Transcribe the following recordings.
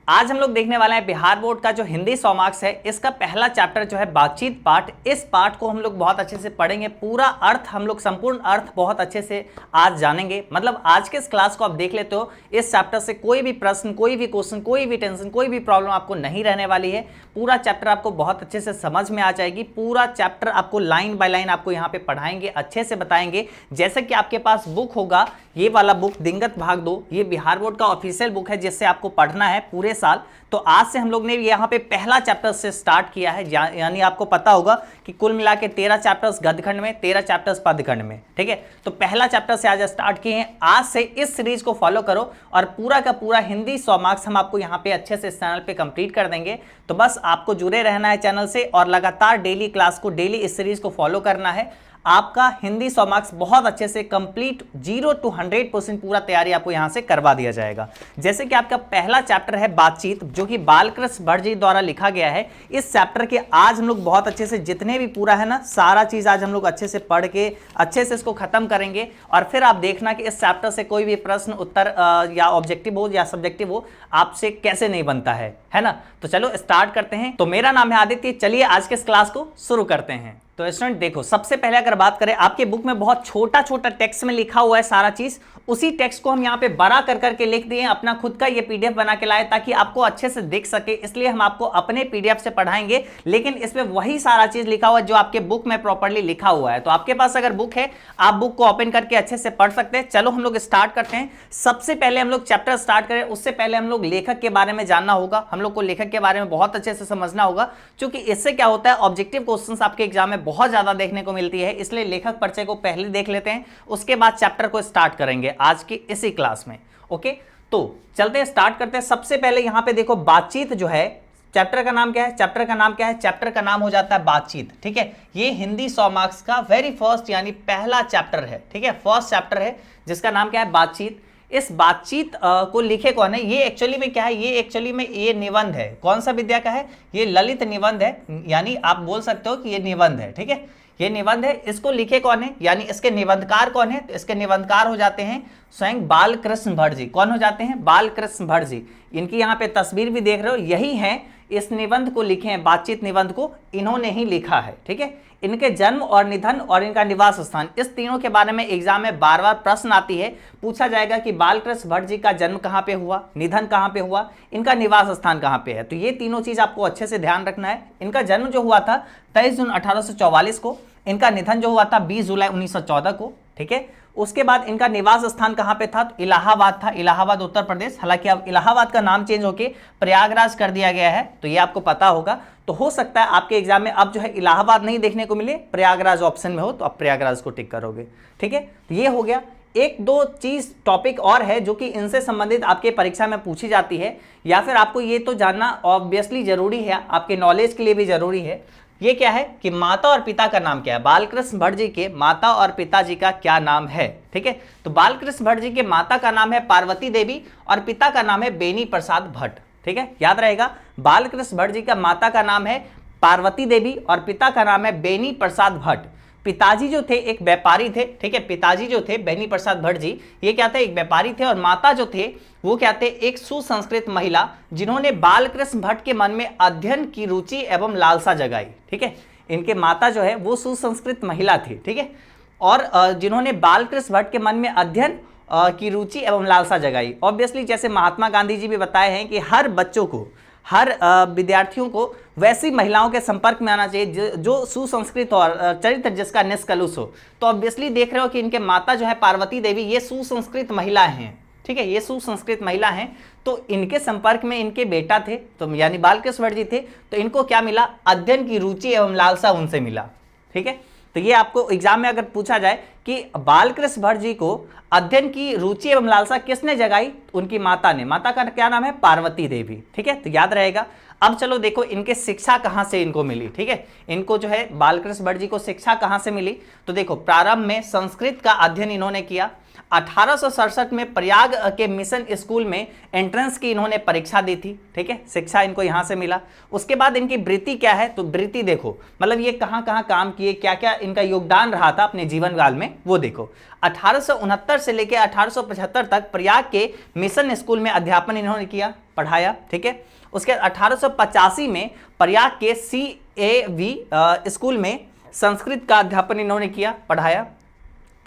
आज हम लोग देखने वाले हैं बिहार बोर्ड का जो हिंदी 100 मार्क्स है, इसका पहला चैप्टर जो है बातचीत पाठ। इस पाठ को हम लोग बहुत अच्छे से पढ़ेंगे, पूरा अर्थ हम लोग संपूर्ण अर्थ बहुत अच्छे से आज जानेंगे। मतलब आज के इस क्लास को आप देख लेते हो, इस चैप्टर से कोई भी प्रश्न, कोई भी क्वेश्चन, कोई भी टेंशन, कोई भी प्रॉब्लम आपको नहीं रहने वाली है। पूरा चैप्टर आपको बहुत अच्छे से समझ में आ जाएगी। पूरा चैप्टर आपको लाइन बाय लाइन आपको यहाँ पे पढ़ाएंगे, अच्छे से बताएंगे। जैसे कि आपके पास बुक होगा, ये वाला बुक दिंगत भाग 2, ये बिहार बोर्ड का ऑफिशियल बुक है जिससे आपको पढ़ना है पूरे साल। तो आज से हम लोग ने यहाँ पे पहला चैप्टर से स्टार्ट किया है, यानी आपको पता होगा कि कुल मिला के 13 चैप्टर्स गद्यखंड में, 13 चैप्टर्स पद्यखंड में। ठीक है, तो पहला चैप्टर से आज स्टार्ट किए हैं। आज से इस सीरीज को फॉलो करो और पूरा का पूरा हिंदी 100 मार्क्स हम आपको यहाँ पे अच्छे से इस चैनल पे कंप्लीट कर देंगे। तो बस आपको जुड़े रहना है चैनल से और लगातार डेली क्लास को, डेली इस सीरीज को फॉलो करना है। आपका हिंदी 100 मार्क्स बहुत अच्छे से कंप्लीट 0 to 100% पूरा तैयारी आपको यहां से करवा दिया जाएगा। जैसे कि आपका पहला चैप्टर है बातचीत, जो कि बालकृष्ण भट्ट जी द्वारा लिखा गया है। इस चैप्टर के आज हम लोग बहुत अच्छे से जितने भी पूरा है ना, सारा चीज आज हम लोग अच्छे से पढ़ के अच्छे से इसको खत्म करेंगे। और फिर आप देखना कि इस चैप्टर से कोई भी प्रश्न उत्तर या ऑब्जेक्टिव हो या सब्जेक्टिव हो, आपसे कैसे नहीं बनता है ना। तो चलो स्टार्ट करते हैं। तो मेरा नाम है आदित्य, चलिए आज के इस क्लास को शुरू करते हैं। तो स्टूडेंट देखो, सबसे पहले अगर बात करें, आपके बुक में बहुत छोटा छोटा टेक्स्ट में लिखा हुआ है सारा चीज। उसी टेक्स्ट को हम यहाँ पे बड़ा कर करके लिख दिए, अपना खुद का ये पीडीएफ बना के लाए ताकि आपको अच्छे से दिख सके। इसलिए हम आपको अपने पीडीएफ से पढ़ाएंगे, लेकिन इसमें वही सारा चीज लिखा हुआ है जो आपके बुक में प्रॉपर्ली लिखा हुआ है। तो आपके पास अगर बुक है, आप बुक को ओपन करके अच्छे से पढ़ सकते हैं। चलो हम लोग स्टार्ट करते हैं। सबसे पहले हम लोग चैप्टर स्टार्ट करें, उससे पहले हम लोग लेखक के बारे में जानना होगा। हम लोग को लेखक के बारे में बहुत अच्छे से समझना होगा, क्योंकि इससे क्या होता है, ऑब्जेक्टिव क्वेश्चंस आपके एग्जाम में बहुत ज्यादा देखने को मिलती है। इसलिए लेखक परिचय को पहले देख लेते हैं, उसके बाद चैप्टर को स्टार्ट करेंगे आज की इसी क्लास में। ओके, तो चलते हैं, स्टार्ट करते हैं। सबसे पहले यहां पे देखो, बातचीत जो है, चैप्टर का नाम क्या है? चैप्टर का नाम क्या है? चैप्टर का नाम हो जाता है बातचीत। ठीक है, ये हिंदी 100 मार्क्स का वेरी फर्स्ट यानी पहला चैप्टर है। ठीक है, फर्स्ट चैप्टर है जिसका नाम क्या है? बातचीत। इस बातचीत को लिखे कौन है? ये एक्चुअली में क्या है? ये एक्चुअली में ये निबंध है। कौन सा विद्या का है? ये ललित निबंध है, यानी आप बोल सकते हो कि ये निबंध है। ठीक है, ये निबंध है। इसको लिखे कौन है, यानी इसके निबंधकार कौन है? तो इसके निबंधकार हो जाते हैं स्वयं बालकृष्ण भट्ट जी। कौन हो जाते हैं? बालकृष्ण भट्ट जी। इनकी यहाँ पे तस्वीर भी देख रहे हो, यही है, इस निबंध को लिखे हैं, बातचीत निबंध को इन्होंने ही लिखा है। ठीक है, इनके जन्म और निधन और इनका निवास स्थान, इस तीनों के बारे में एग्जाम में बार बार प्रश्न आती है। पूछा जाएगा कि बालकृष्ण भट्ट जी का जन्म कहाँ पे हुआ, निधन कहाँ पे हुआ, इनका निवास स्थान कहाँ पे है। तो ये तीनों चीज आपको अच्छे से ध्यान रखना है। इनका जन्म जो हुआ था 23 जून 1844 को, इनका निधन जो हुआ था 20 जुलाई 1914 को। ठीक है, उसके बाद इनका निवास स्थान कहां पे था? तो इलाहाबाद था, इलाहाबाद उत्तर प्रदेश। हालांकि अब इलाहाबाद का नाम चेंज होके प्रयागराज कर दिया गया है, तो ये आपको पता होगा। तो हो सकता है आपके एग्जाम में अब जो है इलाहाबाद नहीं देखने को मिले, प्रयागराज ऑप्शन में हो, तो आप प्रयागराज को टिक करोगे। ठीक है, तो ये हो गया। एक दो चीज टॉपिक और है जो कि इनसे संबंधित आपके परीक्षा में पूछी जाती है, या फिर आपको ये तो जानना ऑब्वियसली जरूरी है, आपके नॉलेज के लिए भी जरूरी है। ये क्या है कि माता और पिता का नाम क्या है? बालकृष्ण भट्ट जी के माता और पिताजी का क्या नाम है? ठीक है, तो बालकृष्ण भट्ट जी के माता का नाम है पार्वती देवी और पिता का नाम है बेनी प्रसाद भट्ट। ठीक है, याद रहेगा, बालकृष्ण भट्ट जी का माता का नाम है पार्वती देवी और पिता का नाम है बेनी प्रसाद भट्ट। पिताजी जो थे एक व्यापारी थे। ठीक है, पिताजी जो थे बेनी प्रसाद भट्ट जी, ये क्या थे? एक व्यापारी थे। और माता जो थे वो क्या थे? एक सुसंस्कृत महिला, जिन्होंने बालकृष्ण भट्ट के मन में अध्ययन की रुचि एवं लालसा जगाई। ठीक है, इनके माता जो है वो सुसंस्कृत महिला थी। ठीक है, और जिन्होंने बालकृष्ण भट्ट के मन में अध्ययन की रुचि एवं लालसा जगाई। ऑब्वियसली जैसे महात्मा गांधी जी भी बताए हैं कि हर बच्चों को, हर विद्यार्थियों को वैसी महिलाओं के संपर्क में आना चाहिए जो सुसंस्कृत और चरित्र जिसका निष्कलुष हो। तो ऑब्वियसली देख रहे हो कि इनके माता जो है पार्वती देवी, ये सुसंस्कृत महिला हैं। ठीक है, ये सुसंस्कृत महिला हैं। तो इनके संपर्क में इनके बेटा थे, तो यानी बालकृष्ण भट्ट जी थे। तो इनको क्या मिला? अध्ययन की रुचि एवं लालसा उनसे मिला। ठीक है, तो ये आपको एग्जाम में अगर पूछा जाए कि बालकृष्ण भट्ट जी को अध्ययन की रुचि एवं लालसा किसने जगाई? उनकी माता ने। माता का क्या नाम है? पार्वती देवी। ठीक है, तो याद रहेगा। अब चलो देखो, इनके शिक्षा कहां से इनको मिली। ठीक है, इनको जो है बालकृष्ण भट्ट जी को शिक्षा कहां से मिली? तो देखो, प्रारंभ में संस्कृत का अध्ययन इन्होंने किया। 1867 में प्रयाग के मिशन स्कूल में एंट्रेंस की इन्होंने परीक्षा दी थी, ठीक है, शिक्षा इनको यहाँ से मिला। उसके बाद इनकी वृत्ति क्या है, तो वृत्ति देखो, मतलब ये कहाँ कहाँ काम किए, क्या क्या इनका योगदान रहा था अपने जीवन काल में, वो देखो। 1869 से लेकर 1875 तक प्रयाग के मिशन स्कूल में अध्यापन इन्होंने किया, पढ़ाया, ठीक है। उसके 1885 में प्रयाग के CAV स्कूल में संस्कृत का अध्यापन इन्होंने किया, पढ़ाया।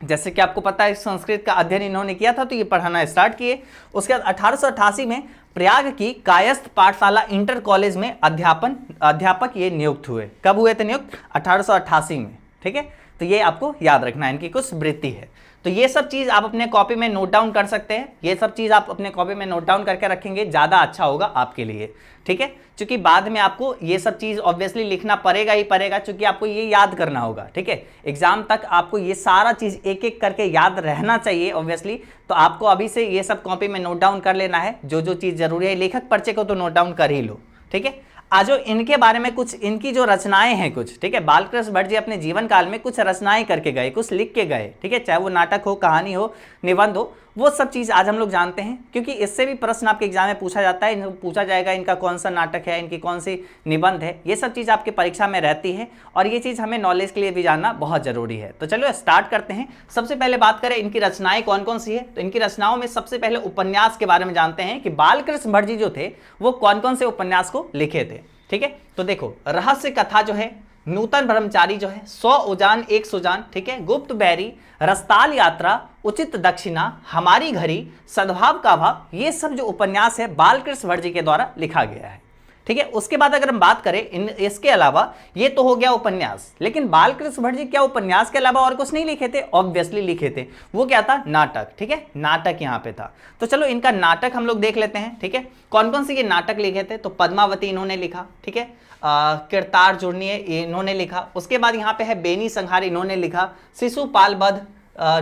जैसे कि आपको पता है संस्कृत का अध्ययन इन्होंने किया था तो ये पढ़ाना स्टार्ट किए। उसके बाद 1888 में प्रयाग की कायस्थ पाठशाला इंटर कॉलेज में अध्यापक ये नियुक्त हुए। कब हुए थे नियुक्त? 1888 में, ठीक है। तो ये आपको याद रखना है, इनकी कुछ वृत्ति है। तो ये सब चीज़ आप अपने कॉपी में नोट डाउन कर सकते हैं, ये सब चीज़ आप अपने कॉपी में नोट डाउन करके रखेंगे, ज़्यादा अच्छा होगा आपके लिए, ठीक है। क्योंकि बाद में आपको ये सब चीज़ ऑब्वियसली लिखना पड़ेगा ही पड़ेगा, क्योंकि आपको ये याद करना होगा, ठीक है। एग्जाम तक आपको ये सारा चीज़ एक एक करके याद रहना चाहिए ऑब्वियसली। तो आपको अभी से ये सब कॉपी में नोट डाउन कर लेना है, जो जो चीज़ जरूरी है। लेखक पर्चे को तो नोट डाउन कर ही लो, ठीक है। आज इनके बारे में कुछ इनकी जो रचनाएं हैं कुछ, ठीक है, बालकृष्ण भट्ट जी अपने जीवन काल में कुछ रचनाएं करके गए, कुछ लिख के गए, ठीक है, चाहे वो नाटक हो, कहानी हो, निबंध हो, वो सब चीज़ आज हम लोग जानते हैं। क्योंकि इससे भी प्रश्न आपके एग्जाम में पूछा जाता है, पूछा जाएगा इनका कौन सा नाटक है, इनकी कौन सी निबंध है, ये सब चीज़ आपके परीक्षा में रहती है और ये चीज़ हमें नॉलेज के लिए भी जानना बहुत ज़रूरी है। तो चलो स्टार्ट करते हैं। सबसे पहले बात करें इनकी रचनाएं कौन कौन सी है, तो इनकी रचनाओं में सबसे पहले उपन्यास के बारे में जानते हैं कि बालकृष्ण भट्ट जी जो थे वो कौन कौन से उपन्यास को लिखे थे, ठीक है। तो देखो, रहस्य कथा जो है, नूतन ब्रह्मचारी जो है, 100 उजान 1 सुजान, ठीक है, गुप्त बैरी, रसताल यात्रा, उचित दक्षिणा, हमारी घड़ी, सद्भाव का भाव, ये सब जो उपन्यास है बालकृष्ण भट्ट जी के द्वारा लिखा गया है, ठीक है। उसके बाद अगर हम बात करें इसके अलावा, ये तो हो गया उपन्यास, लेकिन बालकृष्ण भट्ट जी क्या उपन्यास के अलावा और कुछ नहीं लिखे थे? ऑब्वियसली लिखे थे। वो क्या था? नाटक, ठीक है, नाटक यहाँ पे था। तो चलो इनका नाटक हम लोग देख लेते हैं, ठीक है। कौन कौन से ये नाटक लिखे थे? तो पद्मावती इन्होंने लिखा, ठीक है, किरतार जुर्निये इन्होंने लिखा। उसके बाद यहाँ पे है बेनी संहार इन्होंने लिखा, शिशुपाल वध,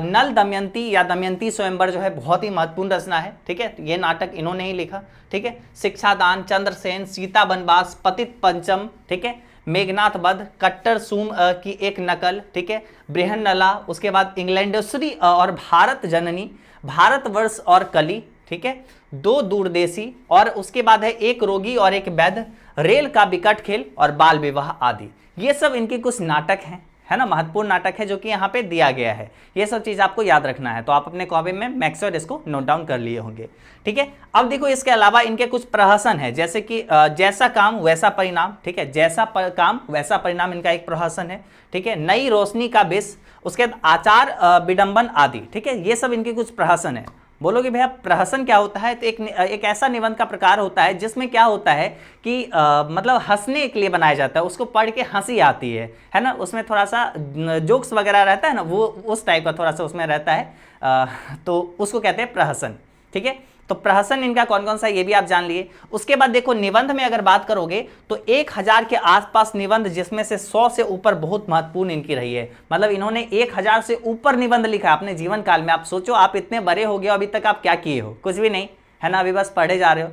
नल दमयंती या दमयंती स्वयंवर जो है बहुत ही महत्वपूर्ण रचना है, ठीक है, ये नाटक इन्होंने ही लिखा, ठीक है। शिक्षादान, चंद्रसेन, सीता वनवास, पतित पंचम, ठीक है, मेघनाथ वध, कट्टर सूम की एक नकल, ठीक है, बृहन्नला, उसके बाद इंग्लैंडेश्वरी और भारत जननी, भारतवर्ष और कली, ठीक है, 2 दूरदेशी, और उसके बाद है एक रोगी और एक वैद्य, रेल का विकट खेल और बाल विवाह आदि। ये सब इनके कुछ नाटक हैं, है ना, महत्वपूर्ण नाटक है जो कि यहाँ पे दिया गया है। ये सब चीज़ आपको याद रखना है, तो आप अपने कॉपी में मैक्स और इसको नोट डाउन कर लिए होंगे, ठीक है। अब देखो इसके अलावा इनके कुछ प्रहसन है, जैसे कि जैसा काम वैसा परिणाम, ठीक है, जैसा काम वैसा परिणाम इनका एक प्रहसन है, ठीक है, नई रोशनी का विष, उसके बाद आचार विडंबन आदि, ठीक है, ये सब इनके कुछ प्रहसन है। बोलोगे भैया प्रहसन क्या होता है? तो एक ऐसा निबंध का प्रकार होता है जिसमें क्या होता है कि मतलब हंसने के लिए बनाया जाता है, उसको पढ़ के हंसी आती है ना, उसमें थोड़ा सा जोक्स वगैरह रहता है ना, वो उस टाइप का थोड़ा सा उसमें रहता है, तो उसको कहते हैं प्रहसन, ठीक है। तो प्रहसन इनका कौन कौन सा ये भी आप जान लिए। उसके बाद देखो निबंध में अगर बात करोगे तो 1000 के आसपास निबंध, जिसमें से 100 से ऊपर बहुत महत्वपूर्ण इनकी रही है। मतलब इन्होंने 1000 से ऊपर निबंध लिखा अपने जीवन काल में। आप सोचो, आप इतने बड़े हो गए, अभी तक आप क्या किए हो? कुछ भी नहीं, है ना, अभी बस पढ़े जा रहे हो।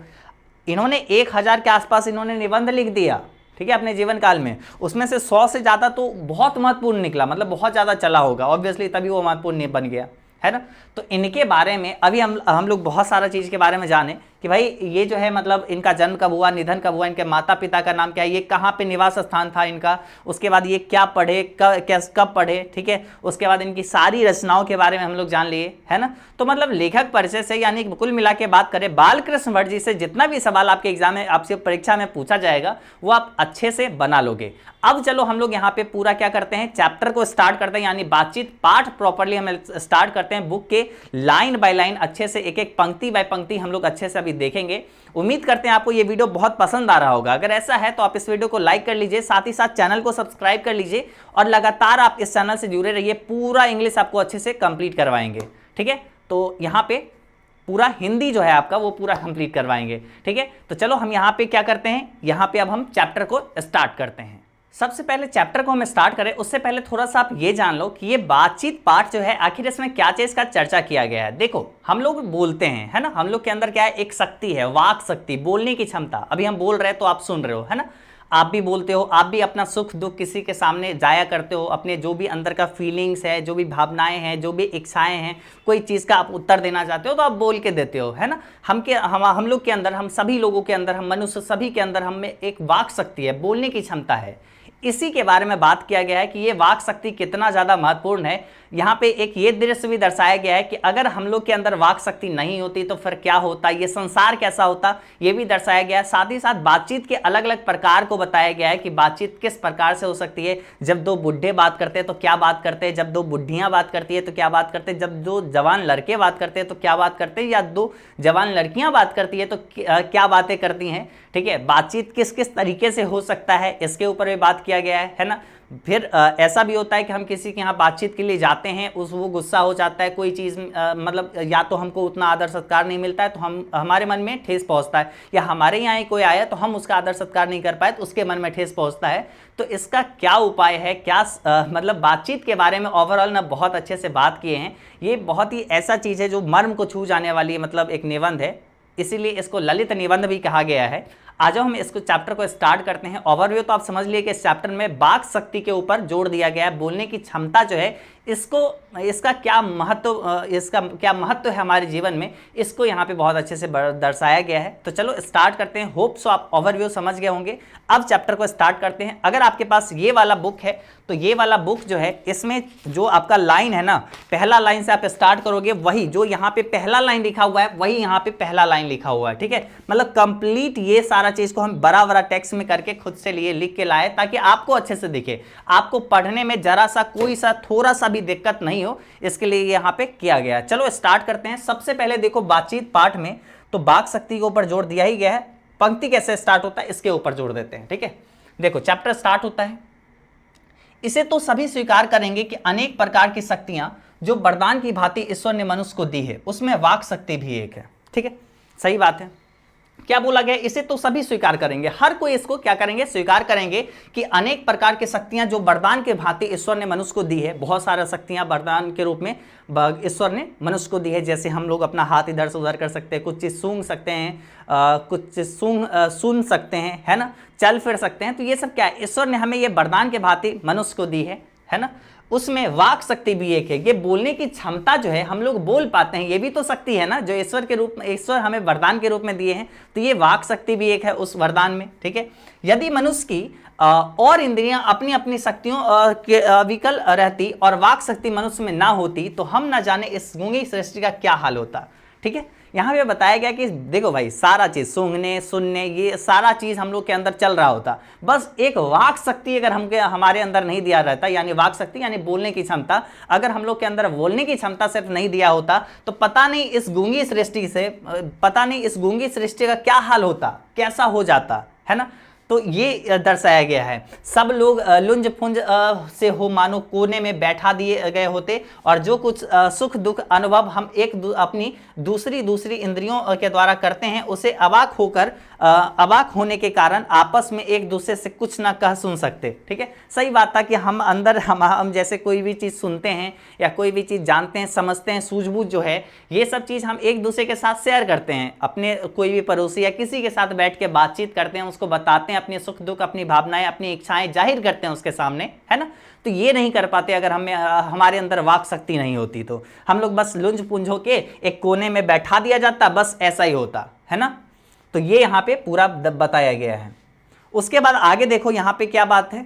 इन्होंने 1000 के आसपास इन्होंने निबंध लिख दिया, ठीक है, अपने जीवन काल में। उसमें से 100 से ज़्यादा तो बहुत महत्वपूर्ण निकला, मतलब बहुत ज़्यादा चला होगा ऑब्वियसली, तभी वो महत्वपूर्ण बन गया, है ना। तो इनके बारे में अभी हम लोग बहुत सारा चीज़ के बारे में जाने कि भाई ये जो है मतलब इनका जन्म कब हुआ, निधन कब हुआ, इनके माता पिता का नाम क्या है, ये कहाँ पे निवास स्थान था इनका, उसके बाद ये क्या पढ़े, कब पढ़े, ठीक है। उसके बाद इनकी सारी रचनाओं के बारे में हम लोग जान लिए, है ना। तो मतलब लेखक परिचय से, यानी कुल मिला के बात करें, बालकृष्ण भट्ट जी से जितना भी सवाल आपके एग्जाम में, आपसे परीक्षा में पूछा जाएगा, वो आप अच्छे से बना लोगे। अब चलो हम लोग यहाँ पे पूरा क्या करते हैं, चैप्टर को स्टार्ट करते हैं, यानी बातचीत पाठ प्रॉपरली हम स्टार्ट करते हैं। बुक के लाइन बाय लाइन अच्छे से, एक एक पंक्ति बाय पंक्ति हम लोग अच्छे से अभी देखेंगे। उम्मीद करते हैं आपको ये वीडियो बहुत पसंद आ रहा होगा। अगर ऐसा है तो आप इस वीडियो को लाइक कर लीजिए, साथ ही साथ चैनल को सब्सक्राइब कर लीजिए और लगातार आप इस चैनल से जुड़े रहिए। पूरा इंग्लिश आपको अच्छे से कंप्लीट करवाएंगे, ठीक है। तो यहाँ पे पूरा हिंदी जो है आपका वो पूरा कंप्लीट करवाएंगे, ठीक है। तो चलो हम यहाँ पे क्या करते हैं, यहाँ पे अब हम चैप्टर को स्टार्ट करते हैं। सबसे पहले चैप्टर को हम स्टार्ट करें उससे पहले थोड़ा सा आप ये जान लो कि ये बातचीत पाठ जो है आखिर इसमें क्या चीज़ का चर्चा किया गया है। देखो हम लोग बोलते हैं, है ना, हम लोग के अंदर क्या है, एक शक्ति है, वाक शक्ति, बोलने की क्षमता। अभी हम बोल रहे हैं तो आप सुन रहे हो, है ना। आप भी बोलते हो, आप भी अपना सुख दुख किसी के सामने जाया करते हो, अपने जो भी अंदर का फीलिंग्स है, जो भी भावनाएं हैं, जो भी इच्छाएं हैं, कोई चीज़ का आप उत्तर देना चाहते हो तो आप बोल के देते हो, है ना। हम लोग के अंदर, हम सभी लोगों के अंदर, हम मनुष्य सभी के अंदर हम में एक वाक शक्ति है, बोलने की क्षमता है। इसी के बारे में बात किया गया है कि ये वाक शक्ति कितना ज़्यादा महत्वपूर्ण है। यहाँ पे एक ये दृश्य भी दर्शाया गया है कि अगर हम लोग के अंदर वाक शक्ति नहीं होती तो फिर क्या होता, ये संसार कैसा होता, ये भी दर्शाया गया है। साथ ही साथ बातचीत के अलग अलग प्रकार को बताया गया है कि बातचीत किस प्रकार से हो सकती है। जब दो बुढ़े बात करते हैं तो क्या बात करते हैं, जब दो बुढ़ियाँ बात करती है तो क्या बात करते हैं, जब दो जवान लड़के बात करते हैं तो क्या बात करते हैं, या दो जवान लड़कियाँ बात करती है तो क्या बातें करती हैं। ठीक है, बातचीत किस किस तरीके से हो सकता है, इसके ऊपर भी बात किया गया है ना। फिर ऐसा भी होता है कि हम किसी के यहाँ बातचीत के लिए जाते हैं, वो गुस्सा हो जाता है, कोई चीज़ मतलब या तो हमको उतना आदर सत्कार नहीं मिलता है तो हमारे मन में ठेस पहुँचता है, या हमारे यहाँ ही कोई आया तो हम उसका आदर सत्कार नहीं कर पाए तो उसके मन में ठेस पहुँचता है। तो इसका क्या उपाय है, क्या मतलब बातचीत के बारे में ओवरऑल ना बहुत अच्छे से बात किए हैं। ये बहुत ही ऐसा चीज़ है जो मर्म को छू जाने वाली मतलब एक निबंध है, इसीलिए इसको ललित निबंध भी कहा गया है। आ जाओ हम इसको चैप्टर को स्टार्ट करते हैं। ओवरव्यू तो आप समझ लिए कि इस चैप्टर में वाक शक्ति के ऊपर जोर दिया गया है, बोलने की क्षमता जो है इसका क्या महत्व है हमारे जीवन में, इसको यहाँ पे बहुत अच्छे से दर्शाया गया है। तो चलो स्टार्ट करते हैं। होप सो आप ओवरव्यू समझ गए होंगे। अब चैप्टर को स्टार्ट करते हैं। अगर आपके पास ये वाला बुक है तो ये वाला बुक जो है, इसमें जो आपका लाइन है ना, पहला लाइन से आप स्टार्ट करोगे, वही जो यहाँ पे पहला लाइन लिखा हुआ है वही यहाँ पे पहला लाइन लिखा हुआ है। ठीक है, मतलब कंप्लीट ये सारा चीज को हम बड़ा बड़ा टेक्स्ट में करके खुद से लिए लिख के लाए ताकि आपको अच्छे से दिखे, आपको पढ़ने में जरा सा कोई सा थोड़ा सा भी दिक्कत नहीं हो, इसके लिए यहाँ पे किया गया। चलो स्टार्ट करते हैं। सबसे पहले देखो बातचीत पाठ में तो वाक शक्ति के ऊपर जोर दिया ही गया है। पंक्ति कैसे स्टार्ट होता है इसके ऊपर जोर देते हैं। ठीक है, देखो चैप्टर स्टार्ट होता है, इसे तो सभी स्वीकार करेंगे कि अनेक प्रकार की शक्तियां जो वरदान की भांति ईश्वर ने मनुष्य को दी है, उसमें वाक शक्ति भी एक है। ठीक है, सही बात है। क्या बोला गया, इसे तो सभी स्वीकार करेंगे, हर कोई इसको क्या करेंगे, स्वीकार करेंगे कि अनेक प्रकार की शक्तियां जो वरदान के भांति ईश्वर ने मनुष्य को दी है, बहुत सारी शक्तियां वरदान के रूप में ईश्वर ने मनुष्य को दी है। जैसे हम लोग अपना हाथ इधर से उधर कर सकते हैं, कुछ चीज़ सूंघ सकते हैं, कुछ चीज़ सुन सकते हैं, है ना, चल फिर सकते हैं। तो ये सब क्या है, ईश्वर ने हमें ये वरदान के भांति मनुष्य को दी है ना। उसमें वाक शक्ति भी एक है, ये बोलने की क्षमता जो है, हम लोग बोल पाते हैं, ये भी तो शक्ति है ना जो ईश्वर के रूप में, ईश्वर हमें वरदान के रूप में दिए हैं। तो ये वाक शक्ति भी एक है उस वरदान में। ठीक है, यदि मनुष्य की और इंद्रियां अपनी अपनी शक्तियों के विकल रहती और वाक शक्ति मनुष्य में ना होती तो हम ना जाने इस गूंगी सृष्टि का क्या हाल होता। ठीक है, यहाँ पे बताया गया कि देखो भाई, सारा चीज़ सूंघने सुनने ये सारा चीज़ हम लोग के अंदर चल रहा होता, बस एक वाक शक्ति अगर हमारे अंदर नहीं दिया रहता, यानी वाक शक्ति यानी बोलने की क्षमता, अगर हम लोग के अंदर बोलने की क्षमता सिर्फ नहीं दिया होता तो पता नहीं इस गूंगी सृष्टि का क्या हाल होता, कैसा हो जाता, है ना। तो ये दर्शाया गया है। सब लोग लुंज फुंज से हो मानो कोने में बैठा दिए गए होते, और जो कुछ सुख दुख अनुभव हम अपनी दूसरी इंद्रियों के द्वारा करते हैं, उसे अवाक होने के कारण आपस में एक दूसरे से कुछ ना कह सुन सकते। ठीक है, सही बात था कि हम अंदर हम जैसे कोई भी चीज़ सुनते हैं या कोई भी चीज़ जानते हैं, समझते हैं, सूझबूझ जो है, ये सब चीज़ हम एक दूसरे के साथ शेयर करते हैं, अपने कोई भी पड़ोसी या किसी के साथ बैठ के बातचीत करते हैं, उसको बताते हैं अपने सुख दुख, अपनी भावनाएं, अपनी इच्छाएं जाहिर करते हैं उसके सामने, है ना। तो ये नहीं कर पाते अगर हमारे अंदर वाक शक्ति नहीं होती, तो हम लोग बस लुंज पुंज होके एक कोने में बैठा दिया जाता, बस ऐसा ही होता, है ना। तो ये यहाँ पे पूरा बताया गया है। उसके बाद आगे देखो यहाँ पे क्या बात है।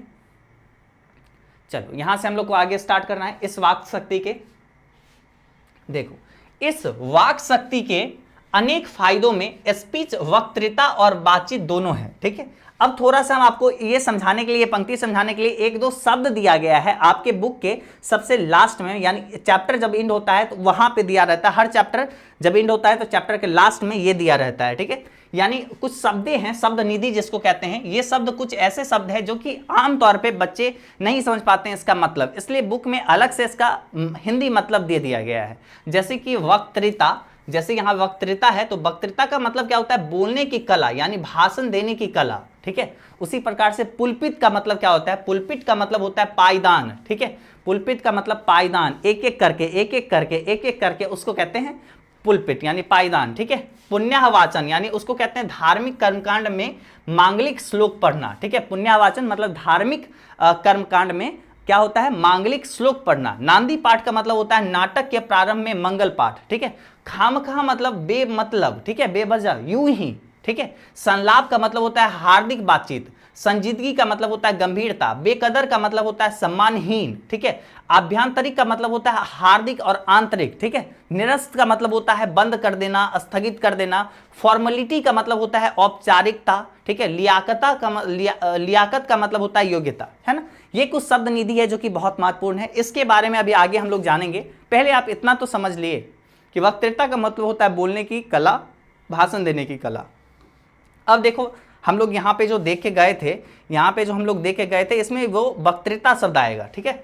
चलो यहां से हम लोग को आगे स्टार्ट करना है। इस वाक शक्ति के देखो, इस वाक शक्ति के अनेक फायदों में स्पीच, वक्तृता और बातचीत दोनों है। ठीक है, अब थोड़ा सा हम आपको ये समझाने के लिए, पंक्ति समझाने के लिए एक दो शब्द दिया गया है आपके बुक के सबसे लास्ट में, यानी चैप्टर जब एंड होता है तो वहां पे दिया रहता है। हर चैप्टर जब एंड होता है तो चैप्टर के लास्ट में ये दिया रहता है। ठीक है, यानी कुछ शब्द हैं, शब्द निधि जिसको कहते हैं। ये शब्द कुछ ऐसे शब्द हैं जो कि आमतौर पे बच्चे नहीं समझ पाते हैं इसका मतलब, इसलिए बुक में अलग से इसका हिंदी मतलब दे दिया गया है। जैसे कि वक्तृता, जैसे यहाँ वक्तृता है तो वक्तृता का मतलब क्या होता है, बोलने की कला, यानी भाषण देने की कला। ठीक है, उसी प्रकार से पुलपित का मतलब क्या होता है, पुलपित का मतलब होता है पायदान। ठीक है, पुलपित का मतलब पायदान, एक एक करके उसको कहते हैं पुलपिट यानी पायदान, ठीक है। पुण्यवाचन यानी उसको कहते हैं धार्मिक कर्मकांड में मांगलिक श्लोक पढ़ना, ठीक है। पुण्यवाचन मतलब धार्मिक कर्मकांड में क्या होता है, मांगलिक श्लोक पढ़ना। नांदी पाठ का मतलब होता है नाटक के प्रारंभ में मंगल पाठ, ठीक है। खामखा मतलब बेमतलब, ठीक है, बेवजह, यूं ही, ठीक है। संलाप का मतलब होता है हार्दिक बातचीत। संजीदगी का मतलब होता है गंभीरता। बेकदर का मतलब होता है सम्मानहीन, ठीक है। आभ्यंतरिक का मतलब होता है हार्दिक और आंतरिक, ठीक है। निरस्त का मतलब होता है बंद कर देना, स्थगित कर देना। फॉर्मेलिटी का मतलब होता है औपचारिकता, ठीक है। लियाकत का मतलब होता है योग्यता, है ना। ये कुछ शब्द निधि है जो कि बहुत महत्वपूर्ण है। इसके बारे में अभी आगे हम लोग जानेंगे। पहले आप इतना तो समझ लिए कि वक्तृता का मतलब होता है बोलने की कला, भाषण देने की कला। अब देखो हम लोग यहाँ पे जो देख के गए थे, यहाँ पे जो हम लोग देख के गए थे, इसमें वो वक्तृता शब्द आएगा, ठीक है।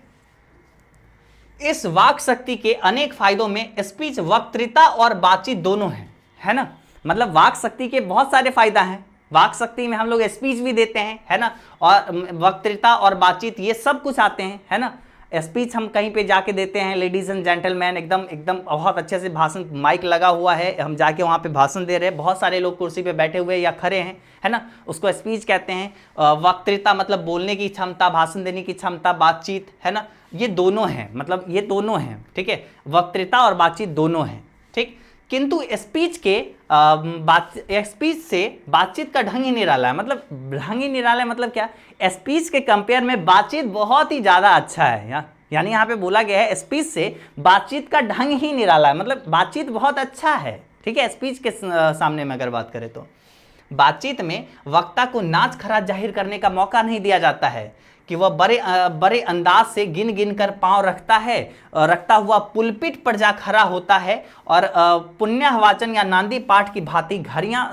इस वाक शक्ति के अनेक फायदों में स्पीच, वक्तृता और बातचीत दोनों हैं, है ना। मतलब वाक शक्ति के बहुत सारे फायदा हैं। वाक शक्ति में हम लोग स्पीच भी देते हैं, है ना, और वक्तृता और बातचीत ये सब कुछ आते हैं, है ना। स्पीच हम कहीं पे जाके देते हैं, लेडीज एंड जेंटलमैन, एकदम एकदम बहुत अच्छे से भाषण, माइक लगा हुआ है, हम जाके वहाँ पे भाषण दे रहे हैं, बहुत सारे लोग कुर्सी पे बैठे हुए या खड़े हैं, है ना, उसको स्पीच कहते हैं। वक्तृता मतलब बोलने की क्षमता, भाषण देने की क्षमता, बातचीत, है ना, ये दोनों हैं, मतलब ये दोनों हैं, ठीक है। वक्तृता और बातचीत दोनों हैं, ठीक। किंतु स्पीच से बातचीत का ढंग ही निराला है। मतलब ढंग ही निराला है मतलब क्या, स्पीच के कंपेयर में बातचीत बहुत ही ज़्यादा अच्छा है। यानी यहाँ पे बोला गया है स्पीच से बातचीत का ढंग ही निराला है, मतलब बातचीत बहुत अच्छा है, ठीक है। स्पीच के सामने में अगर बात करें तो बातचीत में वक्ता को नाच खराज जाहिर करने का मौका नहीं दिया जाता है कि वह बड़े अंदाज से गिन गिन कर पांव रखता हुआ पुलपिट पर जा खड़ा होता है और पुण्यवाचन या नांदी पाठ की भांति घड़ियों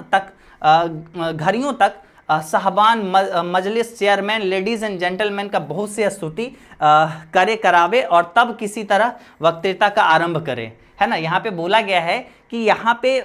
तक साहबान, मजलिस, चेयरमैन, लेडीज एंड जेंटलमैन का बहुत से स्तुति करावे और तब किसी तरह वक्तृता का आरंभ करे, है ना। यहाँ पे बोला गया है कि यहाँ पे